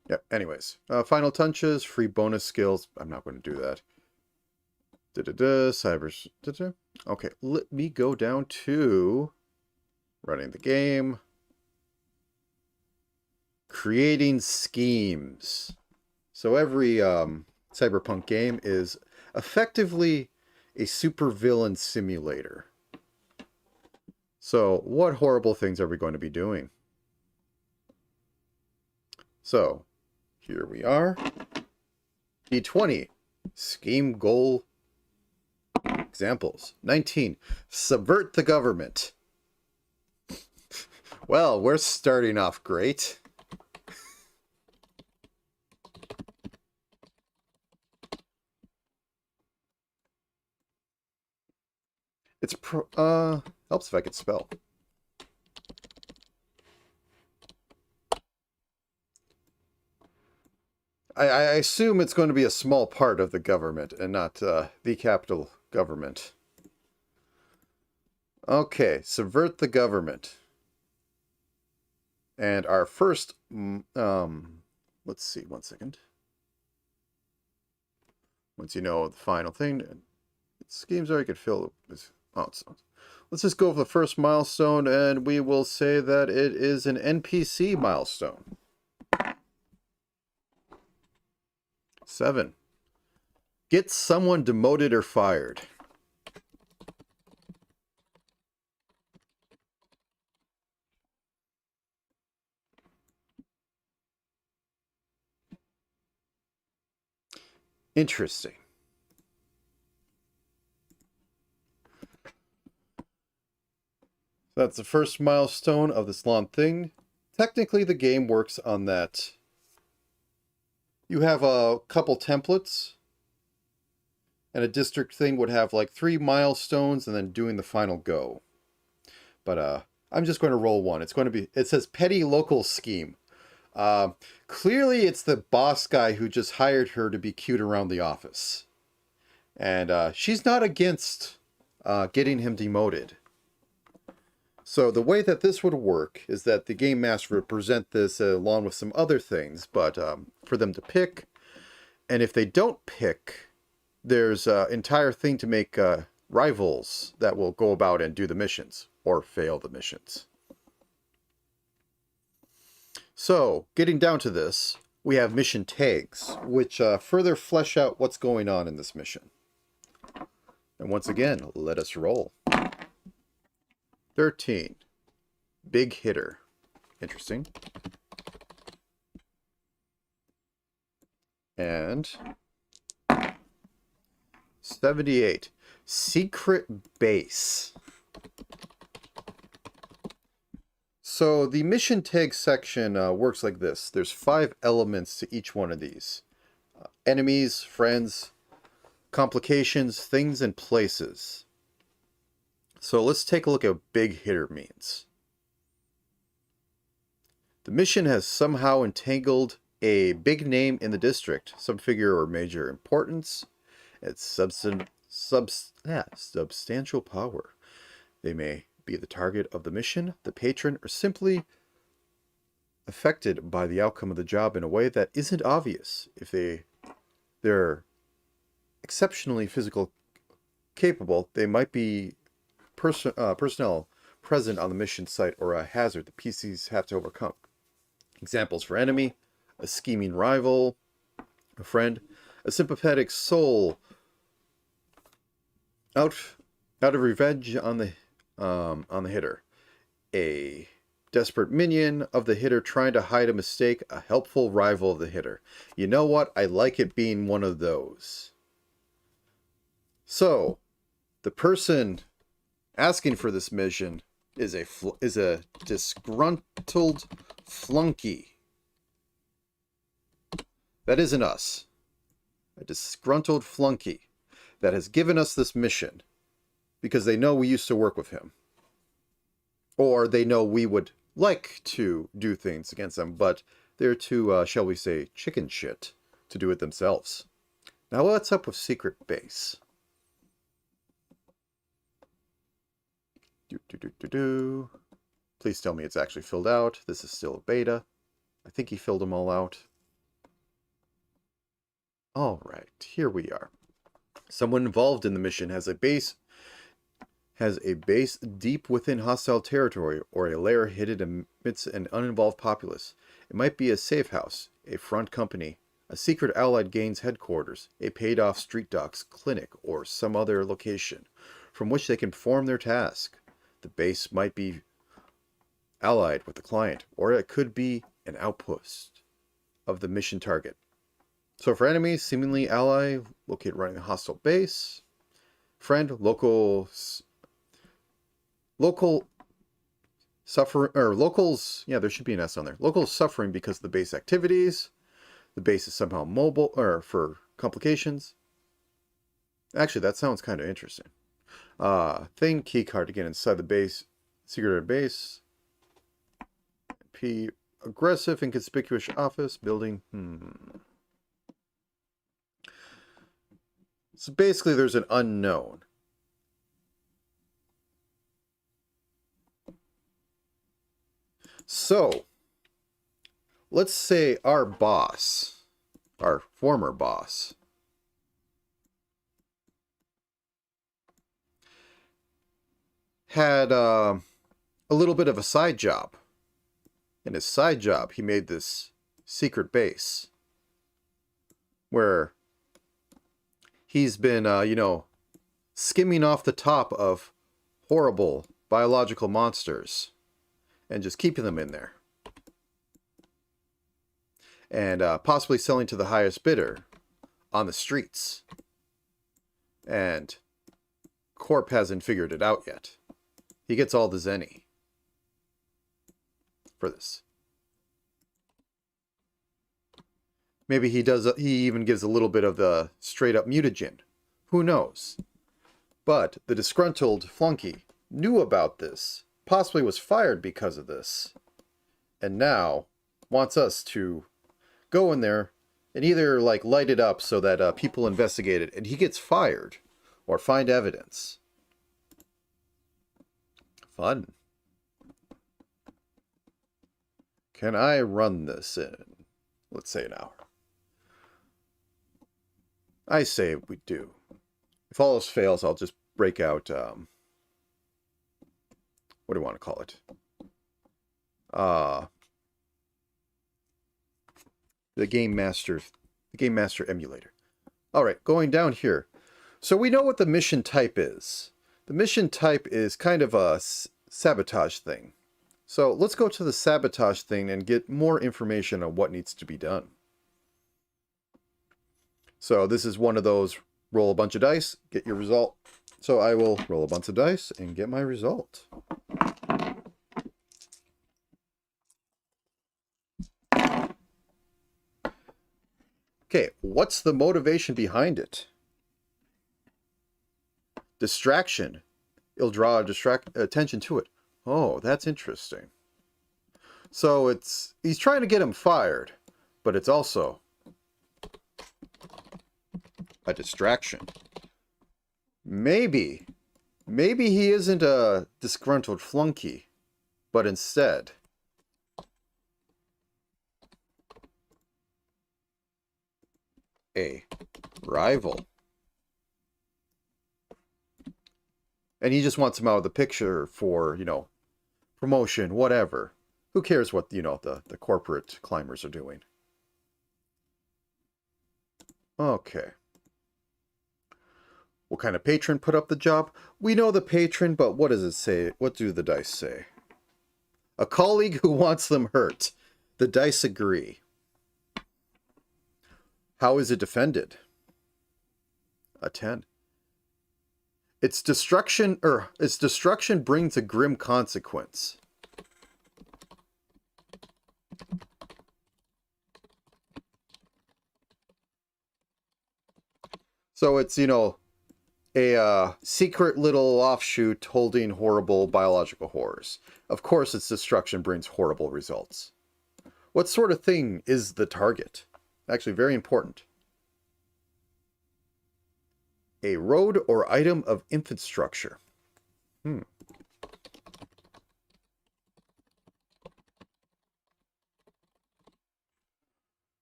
Yeah, anyways. Final touches, free bonus skills. I'm not going to do that. Cybers. Okay, let me go down to running the game. Creating schemes. So every Cyberpunk game is effectively a supervillain simulator. So what horrible things are we going to be doing? So here we are. D20. Scheme goal examples. 19. Subvert the government. Well, we're starting off great. It's helps if I could spell. I assume it's going to be a small part of the government and not the capital government. Okay, subvert the government. And our first, let's see, 1 second. Once you know the final thing, schemes are you could fill this. Oh, let's just go for the first milestone, and we will say that it is an NPC milestone. 7. Get someone demoted or fired. Interesting. That's the first milestone of this long thing. Technically, the game works on that. You have a couple templates. And a district thing would have like 3 milestones and then doing the final go. But I'm just going to roll one. It's going to be, it says petty local scheme. Uh, Clearly it's the boss guy who just hired her to be cute around the office. And she's not against getting him demoted. So the way that this would work is that the Game Master would present this along with some other things, but for them to pick. And if they don't pick, there's an entire thing to make rivals that will go about and do the missions, or fail the missions. So, getting down to this, we have mission tags, which further flesh out what's going on in this mission. And once again, let us roll. 13. Big hitter. Interesting. And 78. Secret base. So the mission tag section works like this. There's 5 elements to each one of these. Enemies, friends, complications, things, and places. So let's take a look at what big hitter means. The mission has somehow entangled a big name in the district, some figure or major importance. It's substantial power. They may be the target of the mission, the patron, or simply affected by the outcome of the job in a way that isn't obvious. If they're exceptionally physical capable, they might be personnel present on the mission site or a hazard the PCs have to overcome. Examples for enemy: a scheming rival, a friend, a sympathetic soul out of revenge on the hitter, a desperate minion of the hitter trying to hide a mistake, a helpful rival of the hitter. You know what? I like it being one of those. So, the person asking for this mission is a disgruntled flunky. That isn't us. A disgruntled flunky that has given us this mission because they know we used to work with him. Or they know we would like to do things against them, but they're too, shall we say, chicken shit to do it themselves. Now what's up with Secret Base? Please tell me it's actually filled out. This is still a beta. I think he filled them all out. Alright, here we are. Someone involved in the mission has a base deep within hostile territory or a lair hidden amidst an uninvolved populace. It might be a safe house, a front company, a secret allied gains headquarters, a paid-off street docs clinic, or some other location from which they can perform their task. The base might be allied with the client, or it could be an outpost of the mission target. So for enemies, seemingly ally, locate running a hostile base. Friend, locals suffering, yeah, there should be an S on there. Locals suffering because of the base activities. The base is somehow mobile, or for complications. Actually, that sounds kind of interesting. Thing, key card to get inside the base, secret base. P, aggressive, inconspicuous office, building. So basically there's an unknown. So, let's say our boss, our former boss, had a little bit of a side job. In his side job, he made this secret base where he's been, skimming off the top of horrible biological monsters and just keeping them in there. And possibly selling to the highest bidder on the streets. And Corp hasn't figured it out yet. He gets all the zenny for this. Maybe he even gives a little bit of the straight up mutagen Who knows? But the disgruntled flunky knew about this, possibly was fired because of this, and now wants us to go in there and either like light it up so that people investigate it and he gets fired, or find evidence. Fun. Can I run this in, let's say, an hour? I say we do. If all else fails, I'll just break out, what do you want to call it? The Game Master emulator. All right, going down here. So we know what the mission type is. The mission type is kind of a sabotage thing. So let's go to the sabotage thing and get more information on what needs to be done. So this is one of those roll a bunch of dice, get your result. So I will roll a bunch of dice and get my result. Okay, what's the motivation behind it? Distraction. It'll draw attention to it. Oh, that's interesting. So he's trying to get him fired, but it's also a distraction. Maybe he isn't a disgruntled flunky, but instead a rival. And he just wants him out of the picture for, promotion, whatever. Who cares what, the corporate climbers are doing? Okay. What kind of patron put up the job? We know the patron, but what does it say? What do the dice say? A colleague who wants them hurt. The dice agree. How is it defended? A 10. Its destruction brings a grim consequence. So it's, a secret little offshoot holding horrible biological horrors. Of course, its destruction brings horrible results. What sort of thing is the target? Actually, very important. A road or item of infrastructure.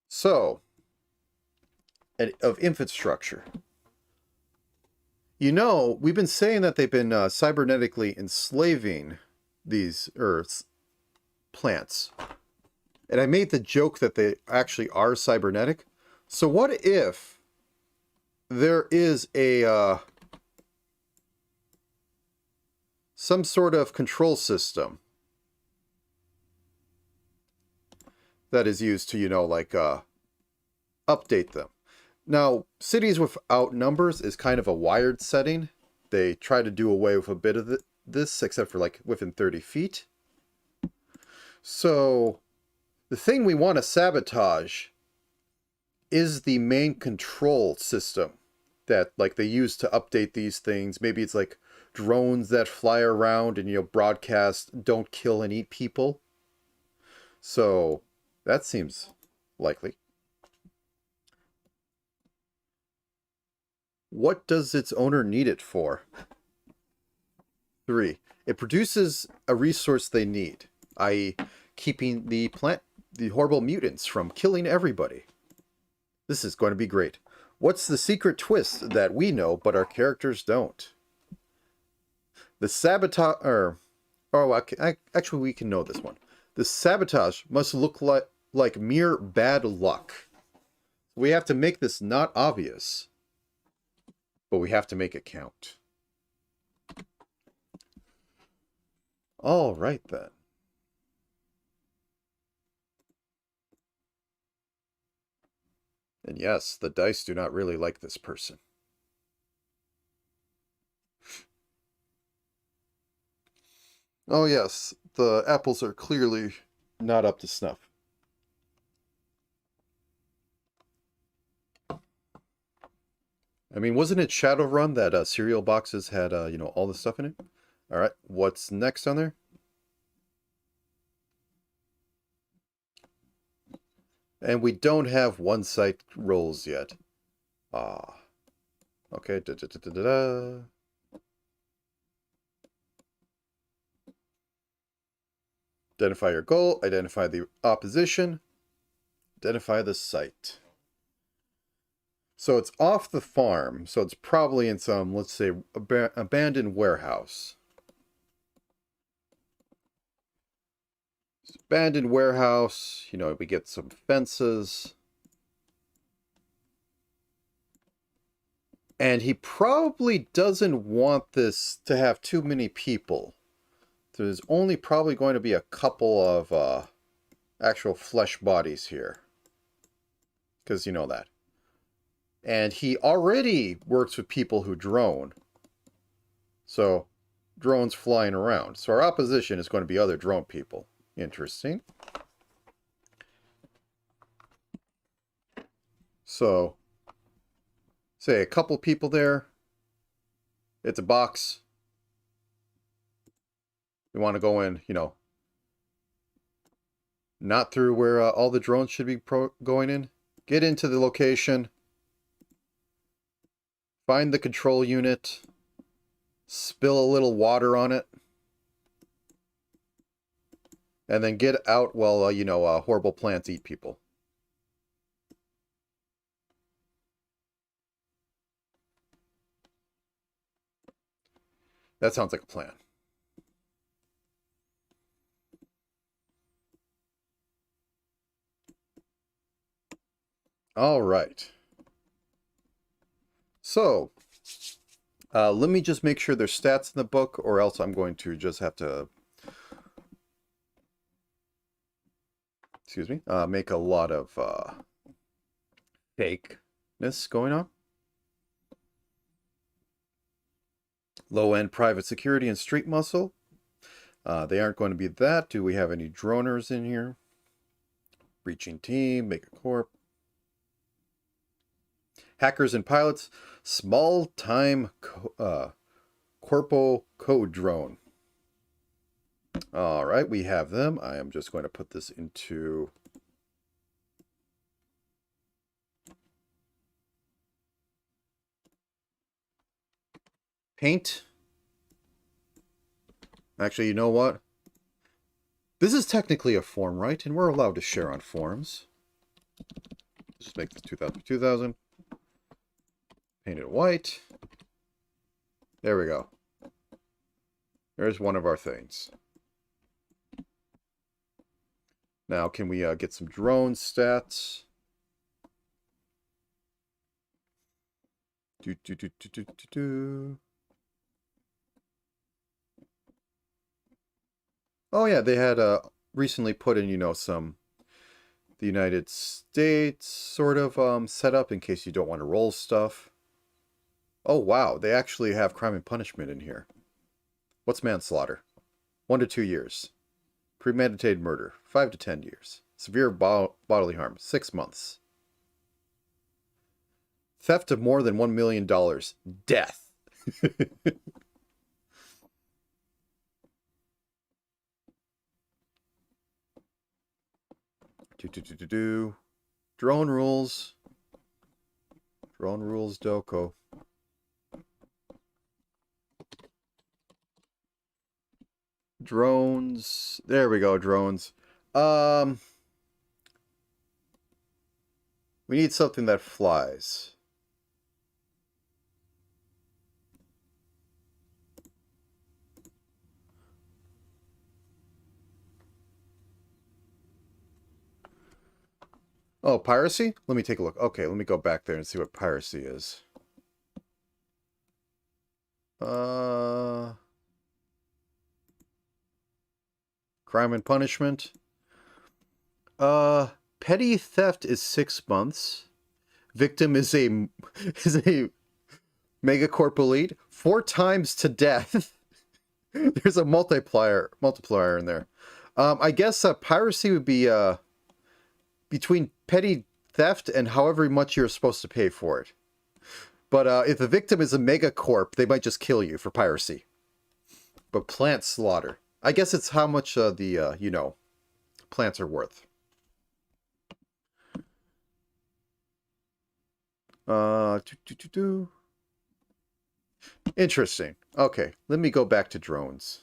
So, of infrastructure. We've been saying that they've been cybernetically enslaving these Earth's plants. And I made the joke that they actually are cybernetic. So what if there is some sort of control system that is used to, update them? Now, cities without numbers is kind of a wired setting. They try to do away with a bit of this, except for within 30 feet. So the thing we want to sabotage is the main control system that they use to update these things. Maybe it's drones that fly around and broadcast don't kill and eat people. So that seems likely. What does its owner need it for? 3. It produces a resource they need, i.e. keeping the horrible mutants from killing everybody. This is going to be great. What's the secret twist that we know but our characters don't? The sabotage... actually, we can know this one. The sabotage must look like mere bad luck. We have to make this not obvious, but we have to make it count. All right, then. And yes, the dice do not really like this person. Oh yes, the apples are clearly not up to snuff. I mean, wasn't it Shadowrun that cereal boxes had, you know, all this stuff in it? All right, what's next on there? And we don't have one site roles yet. Ah, okay. Da, da, da, da, da, da. Identify your goal, identify the opposition, identify the site. So it's off the farm, so it's probably in some, let's say, abandoned warehouse. Abandoned warehouse, you know, we get some fences. And he probably doesn't want this to have too many people. There's only probably going to be a couple of actual flesh bodies here. Because you know that. And he already works with people who drone. So, drones flying around. So our opposition is going to be other drone people. Interesting. So, say a couple people there. It's a box. We want to go in, you know, not through where all the drones should be going in. Get into the location. Find the control unit. Spill a little water on it. And then get out while, you know, horrible plants eat people. That sounds like a plan. All right. So, let me just make sure there's stats in the book, or else I'm going to just have to, excuse me, make a lot of fakeness going on. Low-end private security and street muscle. They aren't going to be that. Do we have any droners in here? Breaching team, make a corp. Hackers and pilots, small-time corpo code drone. All right, we have them. I am just going to put this into Paint. Actually, you know what? This is technically a form, right? And we're allowed to share on forms. Just make this 2000 2000. Paint it white. There we go. There's one of our things. Now, can we get some drone stats? Oh yeah, they had recently put in, you know, some the United States sort of setup in case you don't want to roll stuff. Oh wow, they actually have crime and punishment in here. What's manslaughter? 1 to 2 years. Premeditated murder, 5 to 10 years. Severe bodily harm, 6 months. Theft of more than $1 million, death. Drone rules. Drone rules, Doko. Drones. There we go, drones. We need something that flies. Oh, piracy? Let me take a look. Okay, let me go back there and see what piracy is. Crime and punishment. Petty theft is 6 months. Victim is a megacorp elite. 4 times to death. There's a multiplier in there. I guess piracy would be between petty theft and however much you're supposed to pay for it. But if the victim is a megacorp, they might just kill you for piracy. But plant slaughter. I guess it's how much the plants are worth. Interesting. Okay, let me go back to drones.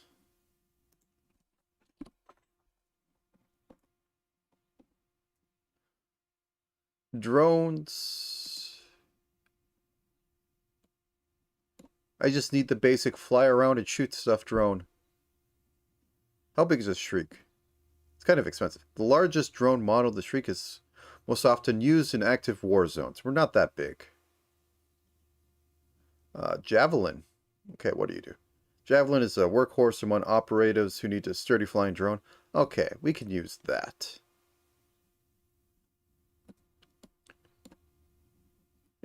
Drones. I just need the basic fly around and shoot stuff drone. How big is this Shriek? It's kind of expensive. The largest drone model, the Shriek, is most often used in active war zones. We're not that big. Javelin. Okay, what do you do? Javelin is a workhorse among operatives who need a sturdy flying drone. Okay, we can use that.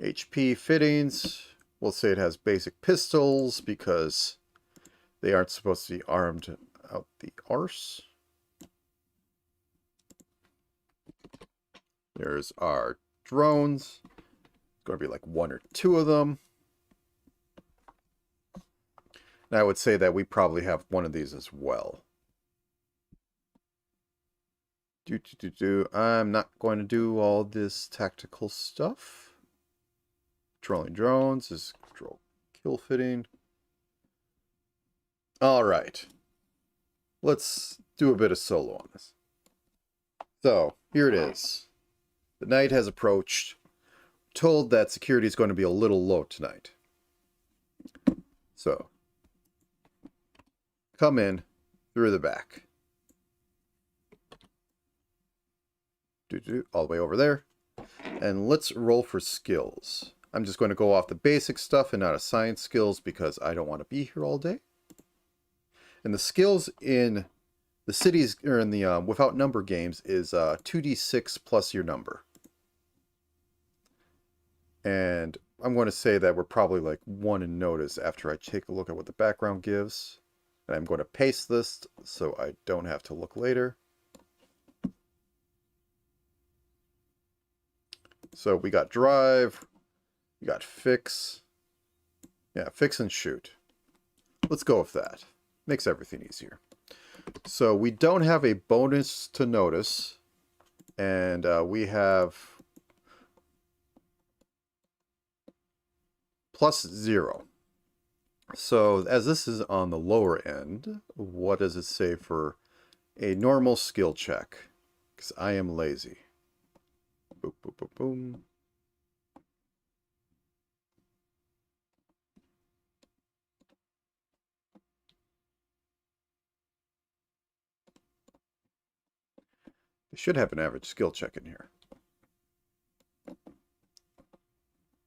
HP fittings. We'll say it has basic pistols because they aren't supposed to be armed out the arse. There's our drones. It's going to be like 1 or 2 of them. And I would say that we probably have one of these as well. I'm not going to do all this tactical stuff. Controlling drones is control kill fitting. All right. Let's do a bit of solo on this. So, here it is. The night has approached. Told that security is going to be a little low tonight. So, come in through the back. All the way over there. And let's roll for skills. I'm just going to go off the basic stuff and not assign skills because I don't want to be here all day. And the skills in the cities, or in the without number games, is 2d6 plus your number. And I'm going to say that we're probably like 1 in notice after I take a look at what the background gives. And I'm going to paste this so I don't have to look later. So we got drive, we got fix. Yeah, fix and shoot. Let's go with that. Makes everything easier. So we don't have a bonus to notice. And we have +0. So as this is on the lower end, what does it say for a normal skill check? Because I am lazy. Boom, boom, boom, boom. They should have an average skill check in here.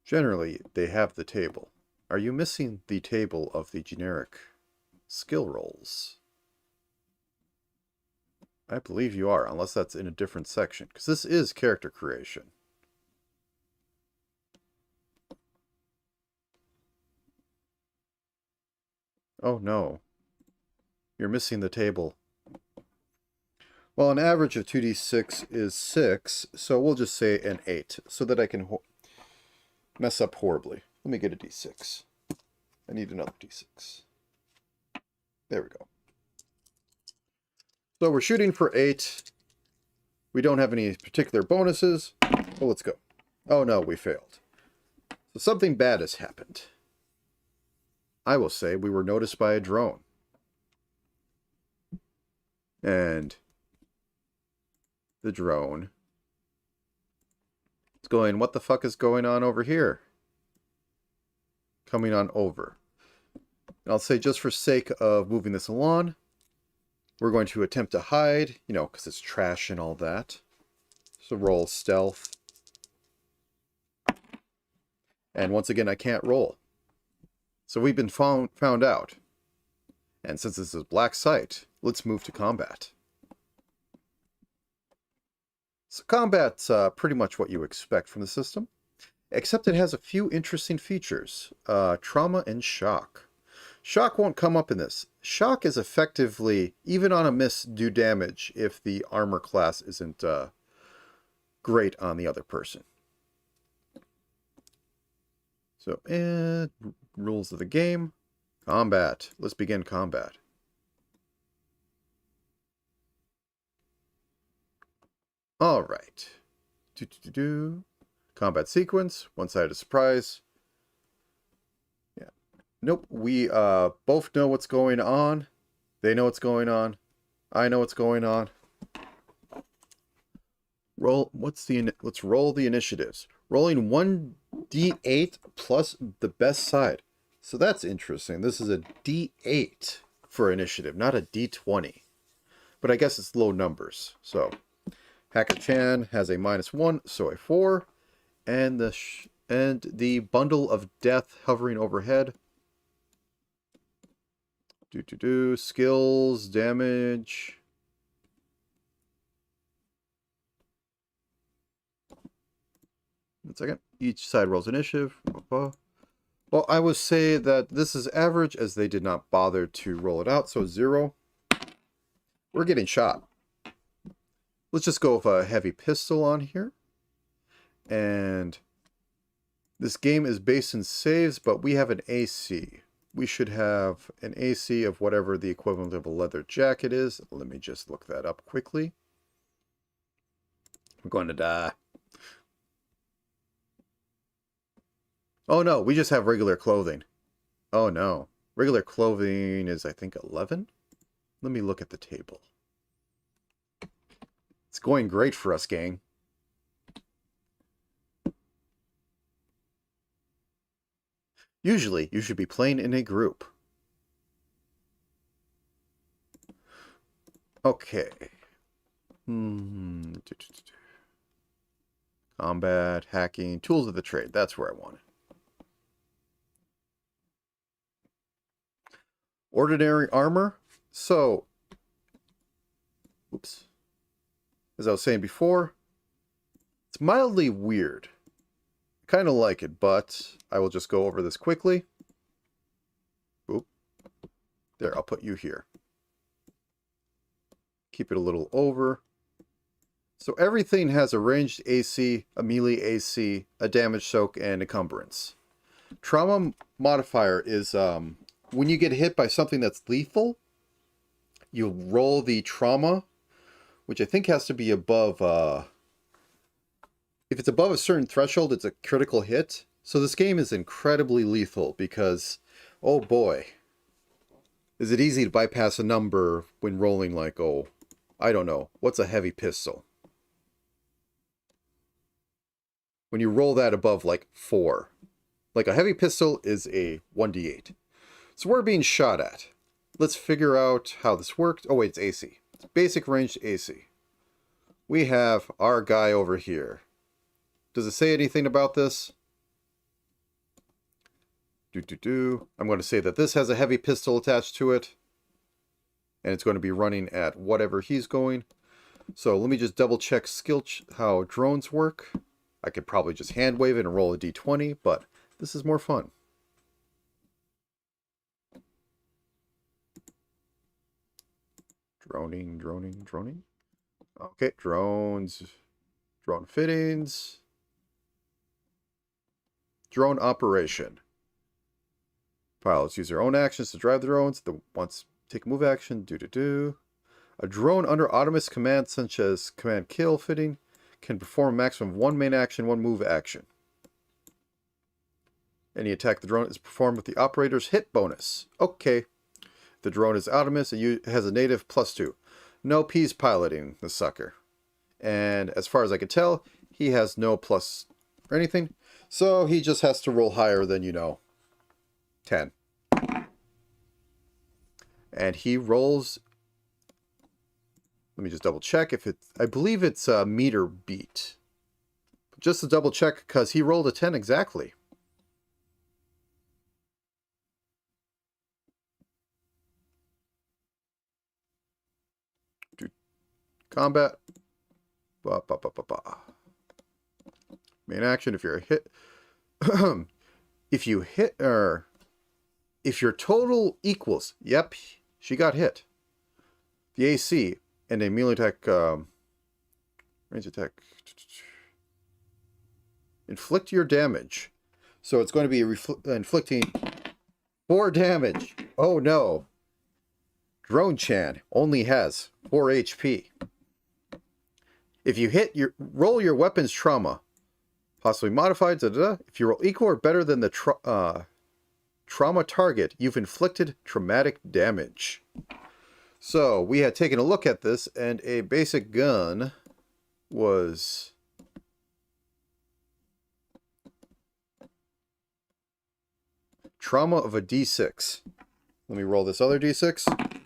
Generally, they have the table. Are you missing the table of the generic skill rolls? I believe you are, unless that's in a different section, because this is character creation. Oh no. You're missing the table. Well, an average of 2d6 is 6, so we'll just say an 8, so that I can mess up horribly. Let me get a d6. I need another d6. There we go. So we're shooting for 8. We don't have any particular bonuses. Well, let's go. Oh no, we failed. So something bad has happened. I will say we were noticed by a drone. And the drone is going, what the fuck is going on over here? Coming on over. And I'll say just for sake of moving this along, we're going to attempt to hide, you know, because it's trash and all that. So roll stealth. And once again, I can't roll. So we've been found out. And since this is black site, let's move to combat. So combat's pretty much what you expect from the system, except it has a few interesting features. Trauma and shock. Shock won't come up in this. Shock is effectively, even on a miss, do damage if the armor class isn't great on the other person. So, and rules of the game. Combat. Let's begin combat. All right. Combat sequence. One-sided surprise. Yeah. Nope. We both know what's going on. They know what's going on. I know what's going on. Let's roll the initiatives. Rolling 1d8 plus the best side. So that's interesting. This is a d8 for initiative, not a d20. But I guess it's low numbers. So Hacker-chan has a -1, so a 4. And the bundle of death hovering overhead. Skills, damage. One second. Each side rolls initiative. Well, I would say that this is average as they did not bother to roll it out, so 0. We're getting shot. Let's just go with a heavy pistol on here. And this game is based in saves, but we have an AC. We should have an AC of whatever the equivalent of a leather jacket is. Let me just look that up quickly. I'm going to die. Oh no, we just have regular clothing. Oh no. Regular clothing is, I think, 11? Let me look at the table. It's going great for us, gang. Usually, you should be playing in a group. Okay. Combat, hacking, tools of the trade. That's where I want it. Ordinary armor. So, oops. As I was saying before, it's mildly weird. I kind of like it, but I will just go over this quickly. Oop. There, I'll put you here. Keep it a little over. So everything has a ranged AC, a melee AC, a damage soak, and encumbrance. Trauma modifier is when you get hit by something that's lethal, you roll the trauma, which I think has to be above, if it's above a certain threshold, it's a critical hit. So this game is incredibly lethal because, oh boy, is it easy to bypass a number when rolling like, oh, I don't know, what's a heavy pistol? When you roll that above like 4. Like a heavy pistol is a 1d8. So we're being shot at. Let's figure out how this works. Oh wait, it's AC. It's basic ranged AC. We have our guy over here. Does it say anything about this? I'm going to say that this has a heavy pistol attached to it. And it's going to be running at whatever he's going. So let me just double check how drones work. I could probably just hand wave it and roll a d20, but this is more fun. Droning. Okay, drones. Drone fittings. Drone operation. Pilots use their own actions to drive the drones. The ones take a move action. A drone under autonomous command, such as command kill fitting, can perform a maximum of 1 main action, 1 move action. Any attack the drone is performed with the operator's hit bonus. Okay. The drone is autonomous and has a native +2. No P's piloting the sucker. And as far as I can tell, he has no plus or anything. So he just has to roll higher than, 10. And he rolls... Let me just double check if it's... I believe it's a meter beat. Just to double check, because he rolled a 10 exactly. Combat. Main action, if you're hit... if you hit... if your total equals... Yep, she got hit. The AC and a melee attack... range attack... Inflict your damage. So it's going to be inflicting 4 damage. Oh no. Drone-chan only has 4 HP. If you hit roll your weapon's trauma, possibly modified, if you roll equal or better than the trauma target, you've inflicted traumatic damage. So we had taken a look at this, and a basic gun was trauma of a D6. Let me roll this other D6.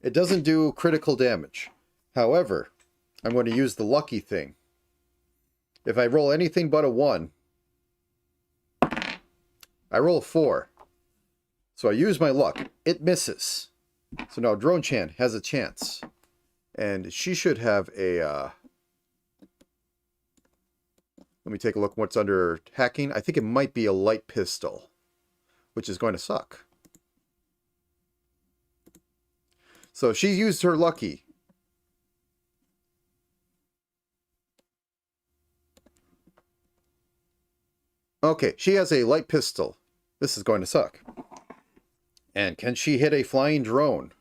It doesn't do critical damage. However, I'm going to use the lucky thing. If I roll anything but a 1, I roll a 4. So I use my luck. It misses. So now Drone-chan has a chance. And she should have a... let me take a look what's under hacking. I think it might be a light pistol, which is going to suck. So she used her lucky. Okay, she has a light pistol. This is going to suck. And can she hit a flying drone?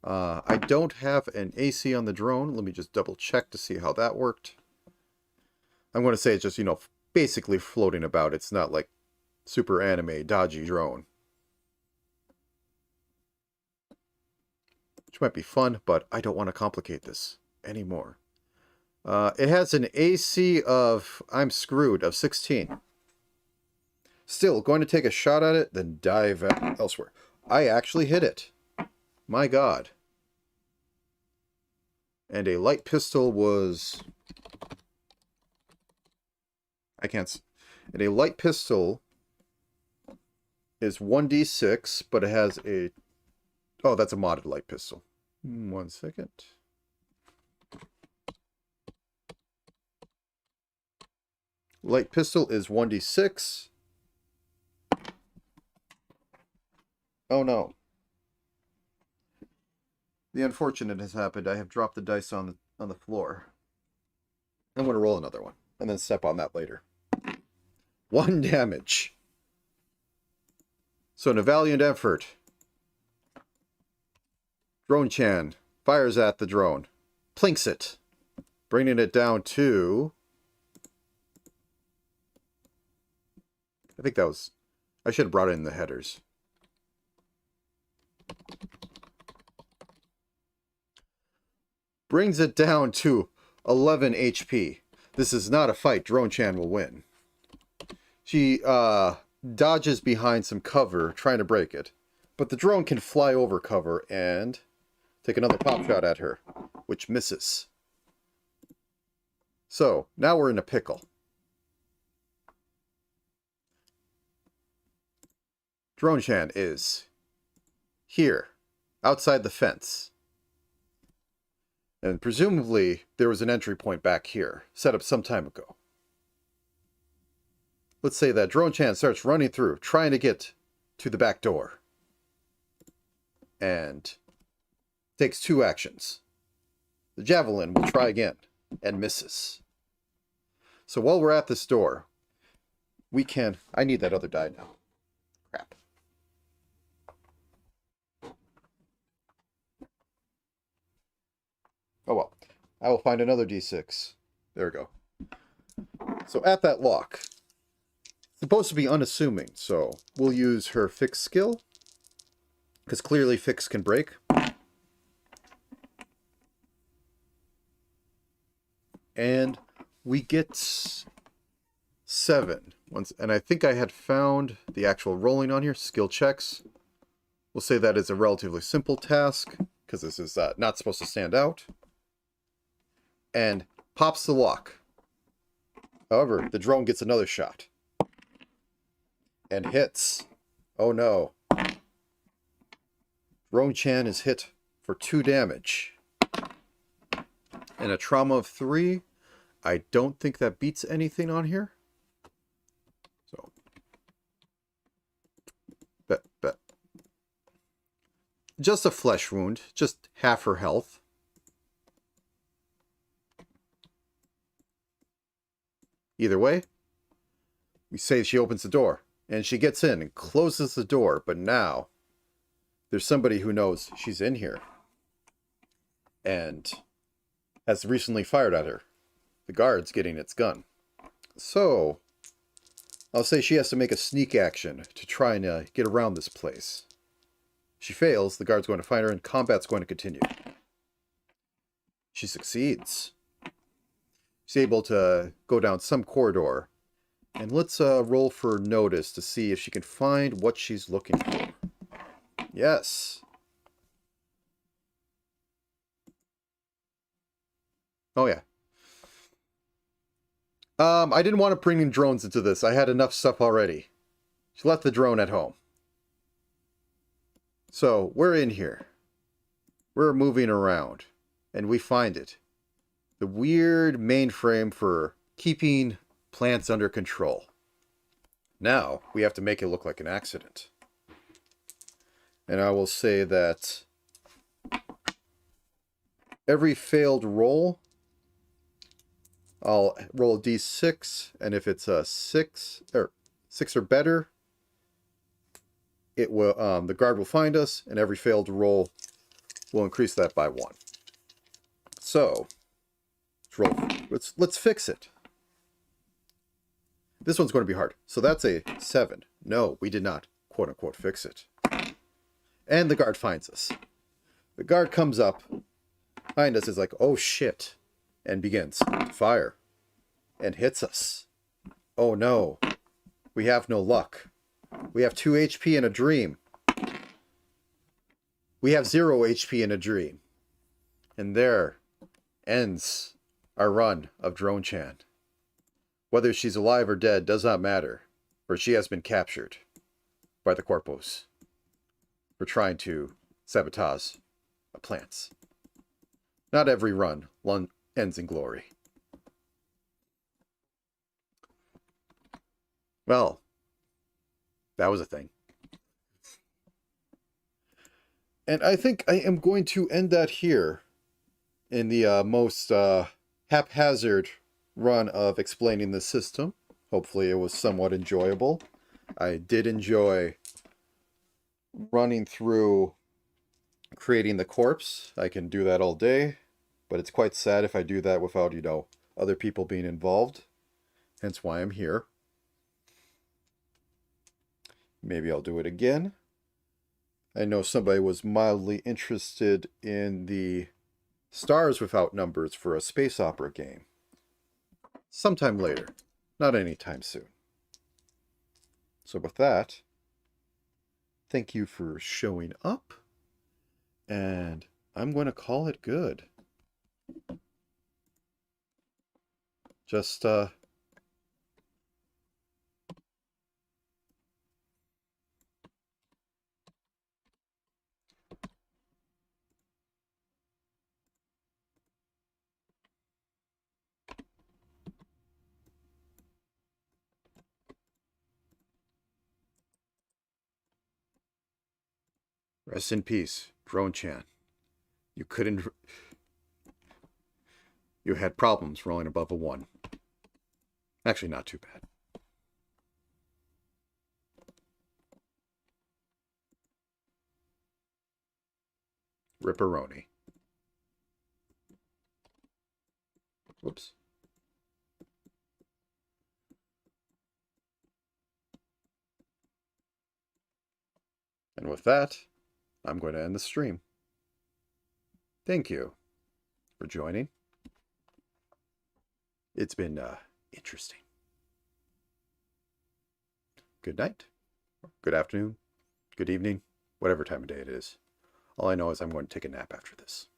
I don't have an AC on the drone. Let me just double check to see how that worked. I'm going to say it's just, basically floating about. It's not like super anime dodgy drone. Which might be fun, but I don't want to complicate this anymore. It has an AC of, I'm screwed, of 16. Still, going to take a shot at it, then dive elsewhere. I actually hit it. My god. And a light pistol was... I can't... And a light pistol is 1d6, but it has a... Oh, that's a modded light pistol. 1 second. Light pistol is 1d6. Oh no. The unfortunate has happened. I have dropped the dice on the floor. I'm going to roll another one and then step on that later. 1 damage. So in a valiant effort, Drone-chan fires at the drone, plinks it, bringing it down to... I think that was... I should have brought in the headers. Brings it down to 11 HP. This is not a fight. Drone-chan will win. She dodges behind some cover, trying to break it. But the drone can fly over cover and take another pop shot at her, which misses. So, now we're in a pickle. Drone-chan is here, outside the fence. And presumably, there was an entry point back here, set up some time ago. Let's say that Drone-chan starts running through, trying to get to the back door. And takes 2 actions. The javelin will try again, and misses. So while we're at this door, we can... I need that other die now. Crap. Oh well. I will find another d6. There we go. So at that lock, it's supposed to be unassuming, so we'll use her fix skill, because clearly fix can break. And we get 7. And I think I had found the actual rolling on here, skill checks. We'll say that is a relatively simple task, because this is not supposed to stand out. And pops the lock. However, the drone gets another shot. And hits. Oh no. Drone-chan is hit for 2 damage. And a trauma of 3. I don't think that beats anything on here. So. Bet. Just a flesh wound. Just half her health. Either way, We say she opens the door, and she gets in and closes the door, but now there's somebody who knows she's in here and has recently fired at her. The guard's getting its gun. So, I'll say she has to make a sneak action to try and get around this place. She fails, the guard's going to find her, and combat's going to continue. She succeeds. She's able to go down some corridor. And let's roll for notice to see if she can find what she's looking for. Yes. Oh, yeah. I didn't want to bring in drones into this. I had enough stuff already. She left the drone at home. So, we're in here. We're moving around. And we find it. The weird mainframe for keeping plants under control. Now, we have to make it look like an accident. And I will say that every failed roll, I'll roll a d6, and if it's a 6 or better, it will the guard will find us, and every failed roll will increase that by 1. So, let's fix it. This one's going to be hard. So that's a 7. No, we did not, quote unquote, fix it. And the guard finds us. The guard comes up behind us, is like, oh shit, and begins to fire and hits us. Oh no, we have no luck. We have 2 HP in a dream. We have 0 HP in a dream. And there ends our run of Drone Chan. Whether she's alive or dead does not matter, for she has been captured by the Corpos for trying to sabotage plants. Not every run ends in glory. Well, that was a thing. And I think I am going to end that here in the most haphazard run of explaining the system. Hopefully it was somewhat enjoyable. I did enjoy running through creating the corpse. I can do that all day, but it's quite sad if I do that without, other people being involved. Hence why I'm here. Maybe I'll do it again. I know somebody was mildly interested in the Stars Without Numbers for a space opera game. Sometime later. Not anytime soon. So with that, thank you for showing up. And I'm going to call it good. Just, rest in peace, Drone Chan. You couldn't... You had problems rolling above a 1. Actually, not too bad. Ripperoni. Whoops. And with that, I'm going to end the stream. Thank you for joining. It's been interesting. Good night, good afternoon, good evening, whatever time of day it is. All I know is I'm going to take a nap after this.